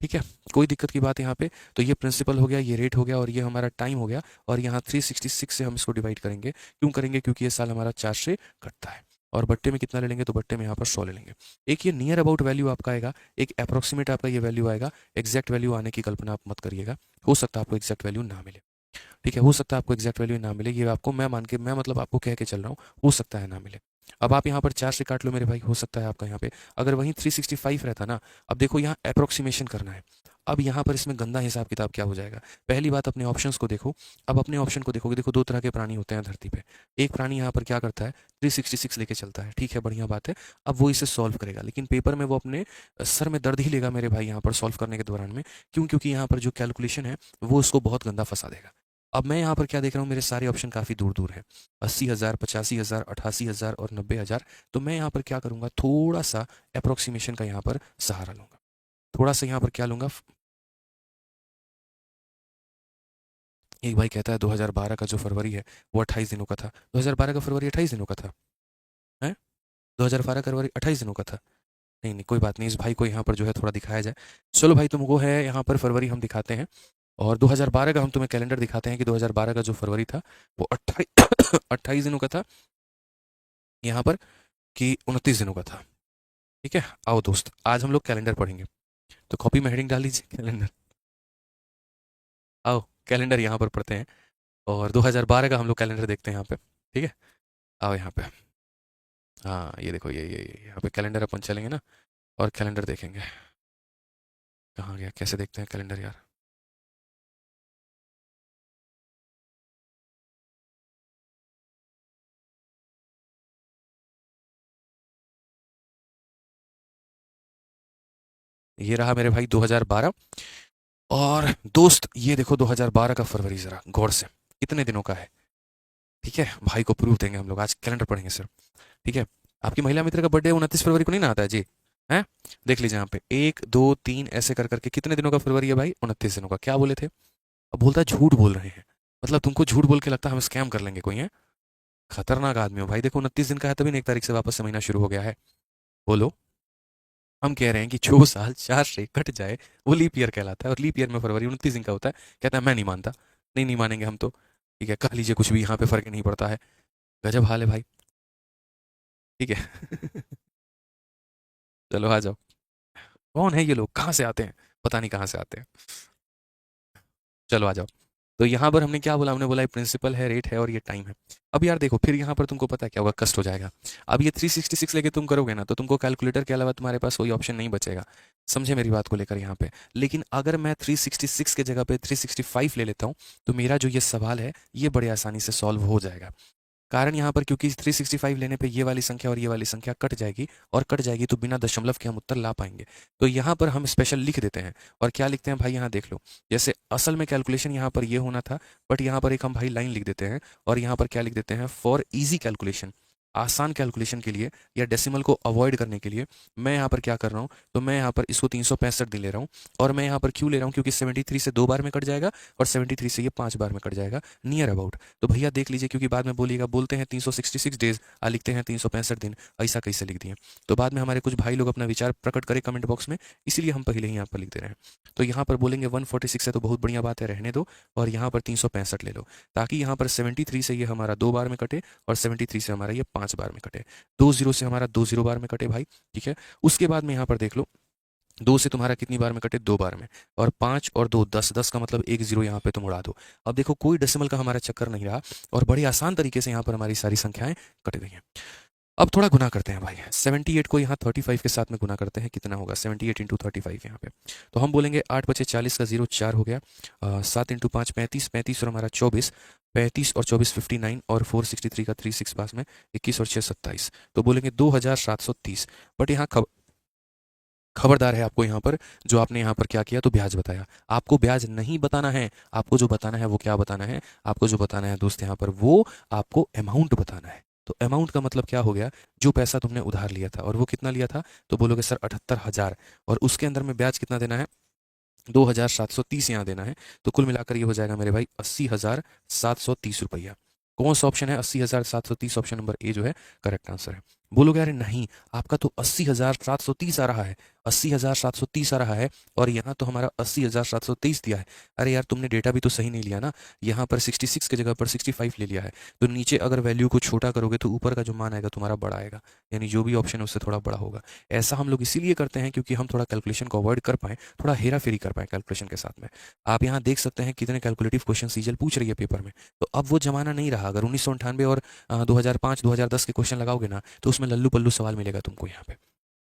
Speaker 1: ठीक है, कोई दिक्कत की बात यहाँ पे? तो ये प्रिंसिपल हो गया, ये रेट हो गया, और ये हमारा टाइम हो गया, और यहाँ 366 से हम इसको डिवाइड करेंगे। क्यों करेंगे? क्योंकि ये साल हमारा 4 से कटता है। और बट्टे में कितना ले लेंगे? तो बट्टे में यहाँ पर 100 ले लेंगे। एक ये नियर अबाउट वैल्यू आपका आएगा, एक अप्रोक्सीमेट आपका ये वैल्यू आएगा। एग्जैक्ट वैल्यू आने की कल्पना आप मत करिएगा, हो सकता है आपको एग्जैक्ट वैल्यू ना मिले। ठीक है, हो सकता है आपको एग्जैक्ट वैल्यू ना मिले, ये आपको मैं मान के, मैं मतलब आपको कह के चल रहा हूँ, हो सकता है ना मिले। अब आप यहाँ पर 4 से काट लो मेरे भाई, हो सकता है आपका यहाँ पे अगर वहीं 365 रहता ना। अब देखो यहाँ अप्रोक्सीमेशन करना है। अब यहाँ पर इसमें गंदा हिसाब किताब क्या हो जाएगा? पहली बात अपने ऑप्शंस को देखो। अब अपने ऑप्शन को देखोगे, देखो 2 तरह के प्राणी होते हैं धरती पे। एक प्राणी यहाँ पर क्या करता है? 366 लेके चलता है, ठीक है, बढ़िया बात है। अब वो इसे सॉल्व करेगा, लेकिन पेपर में वो अपने सर में दर्द ही लेगा मेरे भाई यहाँ पर सॉल्व करने के दौरान में। क्यों? क्योंकि यहाँ पर जो कैलकुलेशन है वो उसको बहुत गंदा फंसा देगा। अब मैं यहाँ पर क्या देख रहा हूँ, मेरे सारे ऑप्शन काफ़ी दूर दूर हैं, 80,000, 85,000, 88,000 और 90,000। तो मैं यहाँ पर क्या करूँगा, थोड़ा सा अप्रोक्सीमेशन का यहाँ पर सहारा लूँगा। थोड़ा सा यहाँ पर क्या लूँगा, एक भाई कहता है 2012 का जो फरवरी है वो 28 दिनों का था। 2012 का फरवरी 28 दिनों का था है? 2012 का फरवरी 28 दिनों का था? नहीं नहीं, कोई बात नहीं, इस भाई को यहाँ पर जो है थोड़ा दिखाया जाए। चलो भाई, तुमको है यहाँ पर फरवरी हम दिखाते हैं, और 2012 का हम तुम्हें कैलेंडर दिखाते हैं कि 2012 का जो फरवरी था वो 28 28 दिनों का था यहाँ पर, कि 29 दिनों का था। ठीक है, आओ दोस्त, आज हम लोग कैलेंडर पढ़ेंगे। तो कॉपी में हेडिंग डाल लीजिए कैलेंडर। आओ कैलेंडर यहाँ पर पढ़ते हैं, और 2012 का हम लोग कैलेंडर देखते हैं यहाँ पे। ठीक है, आओ यहाँ पे। हाँ ये देखो, ये यहाँ पे कैलेंडर अपन चलेंगे ना, और कैलेंडर देखेंगे। कहाँ गया, कैसे देखते हैं कैलेंडर यार? ये रहा मेरे भाई 2012। और दोस्त ये देखो 2012 का फरवरी, जरा गौर से कितने दिनों का है। ठीक है, भाई को प्रूफ देंगे हम लोग, आज कैलेंडर पढ़ेंगे सर। ठीक है, आपकी महिला मित्र का बर्थडे 29 फरवरी को नहीं ना आता है जी? हैं? देख लीजिए यहाँ पे, 1 2 3 ऐसे कर करके कितने दिनों का फरवरी है भाई? 29 दिनों का। क्या बोले थे? अब बोलता है झूठ बोल रहे हैं। मतलब तुमको झूठ बोल के लगता है हम स्कैम कर लेंगे कोई है? खतरनाक आदमी हो भाई। देखो 29 दिन का है तभी ना 1 तारीख से वापस से महीना शुरू हो गया है। बोलो। हम कह रहे हैं कि जो साल 4 से कट जाए वो लीप ईयर कहलाता है, और लीप ईयर में फरवरी 29 दिन का होता है। कहता है मैं नहीं मानता। नहीं, नहीं मानेंगे हम तो। ठीक है, कह लीजिए कुछ भी, यहाँ पे फर्क ही नहीं पड़ता है। गजब हाल है भाई। ठीक है। चलो आ जाओ। कौन है ये लोग, कहाँ से आते हैं? पता नहीं कहाँ से आते हैं। चलो आ जाओ। तो यहाँ पर हमने क्या बोला? हमने बोला ये प्रिंसिपल है, रेट है, और ये टाइम है। अब यार देखो, फिर यहाँ पर तुमको पता है क्या होगा? कष्ट हो जाएगा। अब ये 366 लेके तुम करोगे ना, तो तुमको कैलकुलेटर के अलावा तुम्हारे पास कोई ऑप्शन नहीं बचेगा। समझे मेरी बात को लेकर यहाँ पे? लेकिन अगर मैं 366 के जगह पे 365 ले लेता हूँ, तो मेरा जो ये सवाल है ये बड़े आसानी से सॉल्व हो जाएगा। कारण यहाँ पर क्योंकि 365 लेने पे ये वाली संख्या और ये वाली संख्या कट जाएगी, और कट जाएगी तो बिना दशमलव के हम उत्तर ला पाएंगे। तो यहाँ पर हम स्पेशल लिख देते हैं। और क्या लिखते हैं भाई, यहाँ देख लो। जैसे असल में कैलकुलेशन यहाँ पर ये होना था, बट यहाँ पर एक हम भाई लाइन लिख देते हैं, और यहाँ पर क्या लिख देते हैं? फॉर इजी कैलकुलेशन, आसान कैलकुलेशन के लिए या डेसिमल को अवॉइड करने के लिए मैं यहाँ पर क्या कर रहा हूँ, तो मैं यहाँ पर इसको 365 दिन ले रहा हूँ। और मैं यहाँ पर क्यों ले रहा हूँ? क्योंकि 73 से 2 बार में कट जाएगा, और 73 से ये 5 बार में कट जाएगा, नियर अबाउट। तो भैया देख लीजिए, क्योंकि बाद में बोलिएगा बोलते हैं 366 डेज, लिखते हैं 365 दिन, ऐसा कैसे लिख दिए? तो बाद में हमारे कुछ भाई लोग अपना विचार प्रकट करें कमेंट बॉक्स में, इसीलिए हम पहले ही यहाँ पर लिख दे रहे हैं। तो यहाँ पर बोलेंगे 146 है तो बहुत बढ़िया बात है, रहने दो, और यहाँ पर 365 ले लो, ताकि यहाँ पर 73 से ये हमारा 2 बार में कटे, और 73 से हमारा ये 5 बार में कटे। 2 जीरो से हमारा 2 जीरो बार में कटे भाई। ठीक है, उसके बाद में यहाँ पर देख लो, 2 से तुम्हारा कितनी बार में कटे? 2 बार में। और 5 और 2 10, 10 का मतलब 1 जीरो यहाँ पे तुम उड़ा दो। अब देखो कोई डेसिमल का हमारा चक्कर नहीं रहा, और बड़ी आसान तरीके से यहाँ पर हमारी सारी संख्याएं कट गई हैं। अब थोड़ा गुना करते हैं भाई, 78 को यहाँ 35 के साथ में गुना करते हैं, कितना होगा? 78 इंटू 35 यहाँ पे। तो हम बोलेंगे 8 × 5 = 40 का 0 4 हो गया। 7 × 5 35, 35 और हमारा 24, 35 और 24 59, और 463 का 36 पास में, 21 और 6 27। तो बोलेंगे 2730। बट यहाँ खबरदार है आपको यहाँ पर, जो आपने यहाँ पर क्या किया, तो ब्याज बताया। आपको ब्याज नहीं बताना है, आपको जो बताना है वो क्या बताना है? आपको जो बताना है दोस्त यहाँ पर, वो आपको अमाउंट बताना है। तो अमाउंट का मतलब क्या हो गया? जो पैसा तुमने उधार लिया था, और वो कितना लिया था? तो बोलोगे सर 78,000, और उसके अंदर में ब्याज कितना देना है? 2730 यहाँ देना है। तो कुल मिलाकर ये हो जाएगा मेरे भाई 80,730 रुपया। कौन सा ऑप्शन है? 80,730, ऑप्शन नंबर ए जो है करेक्ट आंसर है। बोलोगे अरे नहीं, आपका तो 80,730 आ रहा है, 80,730 आ रहा है, और यहाँ तो हमारा 80,723 दिया है। अरे यार तुमने डेटा भी तो सही नहीं लिया ना, यहाँ पर 66 की जगह पर 65 ले लिया है। तो नीचे अगर वैल्यू को छोटा करोगे तो ऊपर का जो मान आएगा तुम्हारा बड़ा आएगा, यानी जो भी ऑप्शन है उससे थोड़ा बड़ा होगा। ऐसा हम लोग इसीलिए करते हैं क्योंकि हम थोड़ा कैलकुलेशन को अवॉइड कर पाएँ, थोड़ा हेरा फेरी कर पाएँ कैलकुलेशन के साथ में। आप यहाँ देख सकते हैं कितने कैलकुलेटिव क्वेश्चन सीजीएल पूछ रही है पेपर में। तो अब वो जमाना नहीं रहा। अगर 1998 और 2005 2010 के क्वेश्चन लगाओगे ना, तो उसमें लल्लू पल्लू सवाल मिलेगा तुमको यहाँ पे।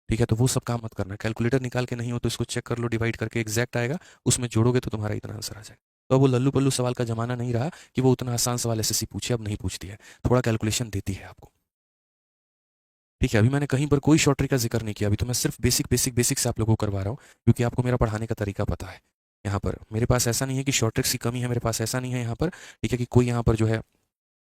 Speaker 1: ठीक है, तो वो सब काम मत करना। कैलकुलेटर निकाल के नहीं हो तो इसको चेक कर लो, डिवाइड करके एग्जैक्ट आएगा, उसमें जोड़ोगे तो तुम्हारा इतना आंसर आ जाएगा। तो अब वो लल्लू पल्लू सवाल का जमाना नहीं रहा कि वो उतना आसान सवाल एसएससी पूछे, अब नहीं पूछती है, थोड़ा कैलकुलेशन देती है आपको। ठीक है, अभी मैंने कहीं पर कोई शॉर्ट ट्रिक का जिक्र नहीं किया, अभी तो मैं सिर्फ बेसिक बेसिक बेसिक से आप लोगों को करवा रहा हूँ, क्योंकि आपको मेरा पढ़ाने का तरीका पता है। यहाँ पर मेरे पास ऐसा नहीं है कि शॉर्ट ट्रिक्स की कमी है, मेरे पास ऐसा नहीं है यहाँ पर, ठीक है, कि कोई यहाँ पर जो है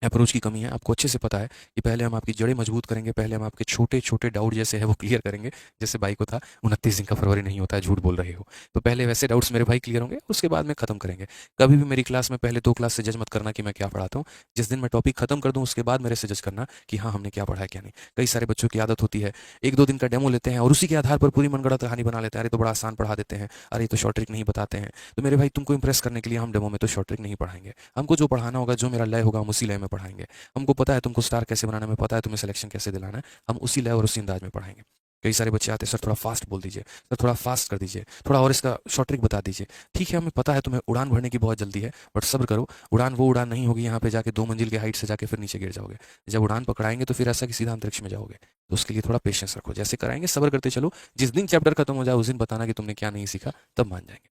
Speaker 1: अप्रोच की कमी है। आपको अच्छे से पता है कि पहले हम आपकी जड़ें मजबूत करेंगे, पहले हम आपके छोटे छोटे डाउट जैसे है वो क्लियर करेंगे। जैसे भाई को था 29 दिन का फरवरी नहीं होता है, झूठ बोल रहे हो, तो पहले वैसे डाउट्स मेरे भाई क्लियर होंगे, उसके बाद में खत्म करेंगे। कभी भी मेरी क्लास में पहले 2 क्लास से जज मत करना कि मैं क्या पढ़ाता हूँ। जिस दिन मैं टॉपिक खत्म कर दूँ उसके बाद मेरे से जज करना कि हाँ हमने क्या पढ़ा है क्या नहीं। कई सारे बच्चों की आदत होती है, 1 2 दिन का डेमो लेते हैं और उसी के आधार पर पूरी मनगढ़ंत कहानी बना लेते हैं। अरे तो बड़ा आसान पढ़ा देते हैं, अरे तो शॉर्ट ट्रिक नहीं बताते हैं। तो मेरे भाई तुमको इंप्रेस करने के लिए हम डेमो में तो शॉर्ट ट्रिक नहीं पढ़ाएंगे। हमको जो पढ़ाना होगा, जो मेरा लय होगा, हम उसी लय में पढ़ाएंगे। हमको पता है तुमको स्टार कैसे बनाना है, हमें पता है तुम्हें सिलेक्शन कैसे दिलाना है, हम उसी लय और उसी अंदाज में पढ़ाएंगे। कई सारे बच्चे आते हैं, सर थोड़ा फास्ट बोल दीजिए, सर थोड़ा फास्ट कर दीजिए, थोड़ा और इसका शॉर्ट ट्रिक बता दीजिए। ठीक है, हमें पता है तुम्हें उड़ान भरने की बहुत जल्दी है, बट सब्र करो। उड़ान वो उड़ान नहीं होगी यहाँ पे जाके 2 मंजिल के हाइट से जाके फिर नीचे गिर जाओगे। जब उड़ान पकड़ाएंगे तो फिर ऐसा कि सीधा अंतरिक्ष में जाओगे। तो उसके लिए थोड़ा पेशेंस रखो, जैसे कराएंगे सब्र करते चलो। जिस दिन चैप्टर खत्म हो जाए उस दिन बताना कि तुमने क्या नहीं सीखा, तब मान जाएंगे।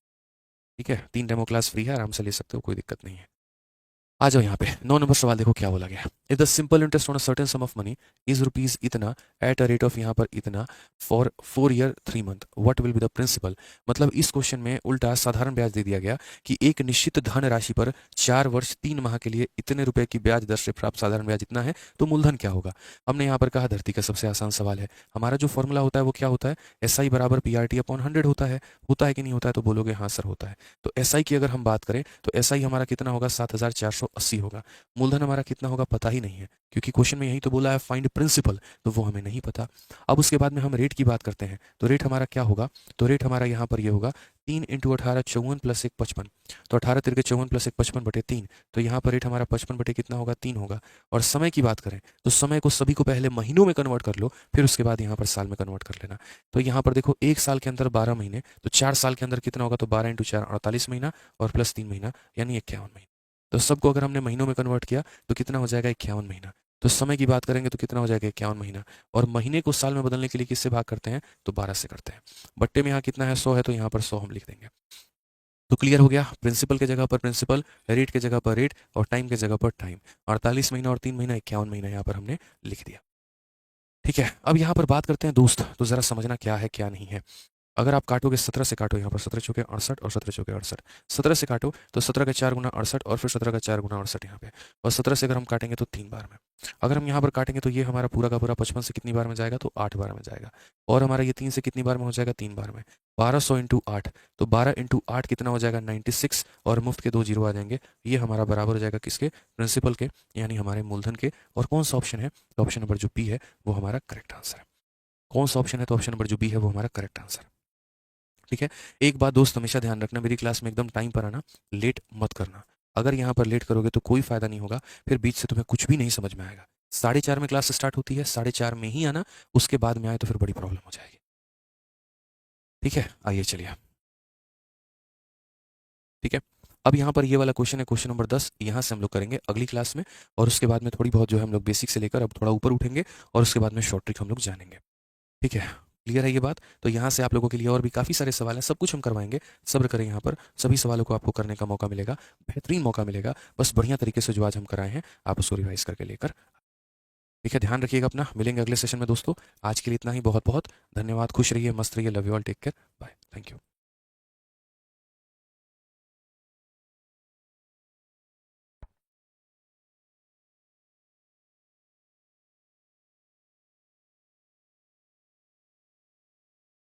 Speaker 1: ठीक है, 3 डेमो क्लास फ्री है, आराम से ले सकते हो, कोई दिक्कत नहीं है। आ जाओ यहाँ पे 9 नंबर सवाल देखो क्या बोला गया। If the simple interest on a certain sum of money is rupees इतना एट अ रेट ऑफ यहाँ पर इतना for 4 year 3 month what will be the principal. मतलब इस क्वेश्चन में उल्टा साधारण ब्याज दे दिया गया कि एक निश्चित धन राशि पर 4 वर्ष 3 माह के लिए इतने रुपए की ब्याज दर से प्राप्त साधारण ब्याज इतना है, तो मूलधन क्या होगा। हमने यहाँ पर कहा धरती का सबसे आसान सवाल है। हमारा जो फॉर्मूला होता है वो क्या होता है, एस आई बराबर पी आर टी अपॉन 100 होता है कि नहीं होता है, तो बोलोगे हाँ सर होता है। तो एस आई की अगर हम बात करें तो एस आई हमारा कितना होगा, 7480 होगा। मूलधन हमारा कितना होगा पता ही नहीं है, क्योंकि क्वेश्चन में यही तो बोला है फाइंड प्रिंसिपल, तो वो हमें नहीं पता। अब उसके बाद में हम रेट की बात करते हैं, तो रेट हमारा क्या होगा, तो रेट हमारा यहाँ पर ये होगा 3 × 18 54 + 1 55। तो 18 तिरके 54 + 1 55/3, तो यहाँ पर रेट हमारा 55 बटे कितना होगा 3 होगा। और समय की बात करें तो समय को सभी को पहले महीनों में कन्वर्ट कर लो, फिर उसके बाद यहाँ पर साल में कन्वर्ट कर लेना। तो यहाँ पर देखो 1 साल के अंदर 12 महीने, तो 4 साल के अंदर कितना होगा, तो 12 × 4 48 महीना और प्लस 3 महीना यानी 51 महीना। तो सबको अगर हमने महीनों में कन्वर्ट किया तो कितना हो जाएगा 51 महीना। तो समय की बात करेंगे तो कितना हो जाएगा 51 महीना। और महीने को साल में बदलने के लिए किससे भाग करते हैं, तो 12 से करते हैं। बट्टे में यहाँ कितना है 100 है, तो यहाँ पर 100 हम लिख देंगे। तो क्लियर हो गया, प्रिंसिपल के जगह पर प्रिंसिपल, रेट के जगह पर रेट और टाइम के जगह पर टाइम। 48 महीना और 3 महीना 51 महीना यहाँ पर हमने लिख दिया। ठीक है, अब यहाँ पर बात करते हैं दोस्त, तो जरा समझना क्या है क्या नहीं है। अगर आप काटोगे 17 से काटो, यहाँ पर 17 चौके 68 और 17 चौके 68। 17 से काटो तो 17 का 4 गुना 68 और फिर 17 का 4 गुना 68 यहाँ पे। और 17 से अगर हम काटेंगे तो 3 बार में। अगर हम यहाँ पर काटेंगे तो ये हमारा पूरा का पूरा 55 से कितनी बार में जाएगा, तो 8 बार में जाएगा। और हमारा ये 3 से कितनी बार में हो जाएगा, 3 बार में। 1200 × 8, तो 12 × 8 कितना हो जाएगा 96, और मुफ्त के 2 जीरो आ जाएंगे। ये हमारा बराबर हो जाएगा किसके, प्रिंसिपल के, यानी हमारे मूलधन के। और कौन सा ऑप्शन है, तो ऑप्शन नंबर जो बी है वो हमारा करेक्ट आंसर है। कौन सा ऑप्शन है, तो ऑप्शन नंबर जो बी है वो हमारा करेक्ट आंसर है। ठीक है, एक बात दोस्त हमेशा ध्यान रखना, मेरी क्लास में एकदम टाइम पर आना, लेट मत करना। अगर यहाँ पर लेट करोगे तो कोई फायदा नहीं होगा, फिर बीच से तुम्हें कुछ भी नहीं समझ में आएगा। 4:30 में क्लास स्टार्ट होती है, 4:30 में ही आना, उसके बाद में आए तो फिर बड़ी प्रॉब्लम हो जाएगी। ठीक है, आइए चलिए। ठीक है, अब यहाँ पर ये वाला क्वेश्चन है, क्वेश्चन नंबर 10, यहाँ से हम लोग करेंगे अगली क्लास में। और उसके बाद में थोड़ी बहुत जो है हम लोग बेसिक से लेकर अब थोड़ा ऊपर उठेंगे, और उसके बाद में शॉर्ट ट्रिक हम लोग जानेंगे। ठीक है, क्लियर है ये बात। तो यहाँ से आप लोगों के लिए और भी काफ़ी सारे सवाल हैं, सब कुछ हम करवाएंगे। सब्र करें, यहाँ पर सभी सवालों को आपको करने का मौका मिलेगा, बेहतरीन मौका मिलेगा। बस बढ़िया तरीके से जो आज हम कराए हैं आप उसको रिवाइज करके लेकर। ठीक है, ध्यान रखिएगा अपना, मिलेंगे अगले सेशन में दोस्तों। आज के लिए इतना ही, बहुत बहुत धन्यवाद, खुश रहिए, मस्त रहिए, love you all, take care, bye, thank you.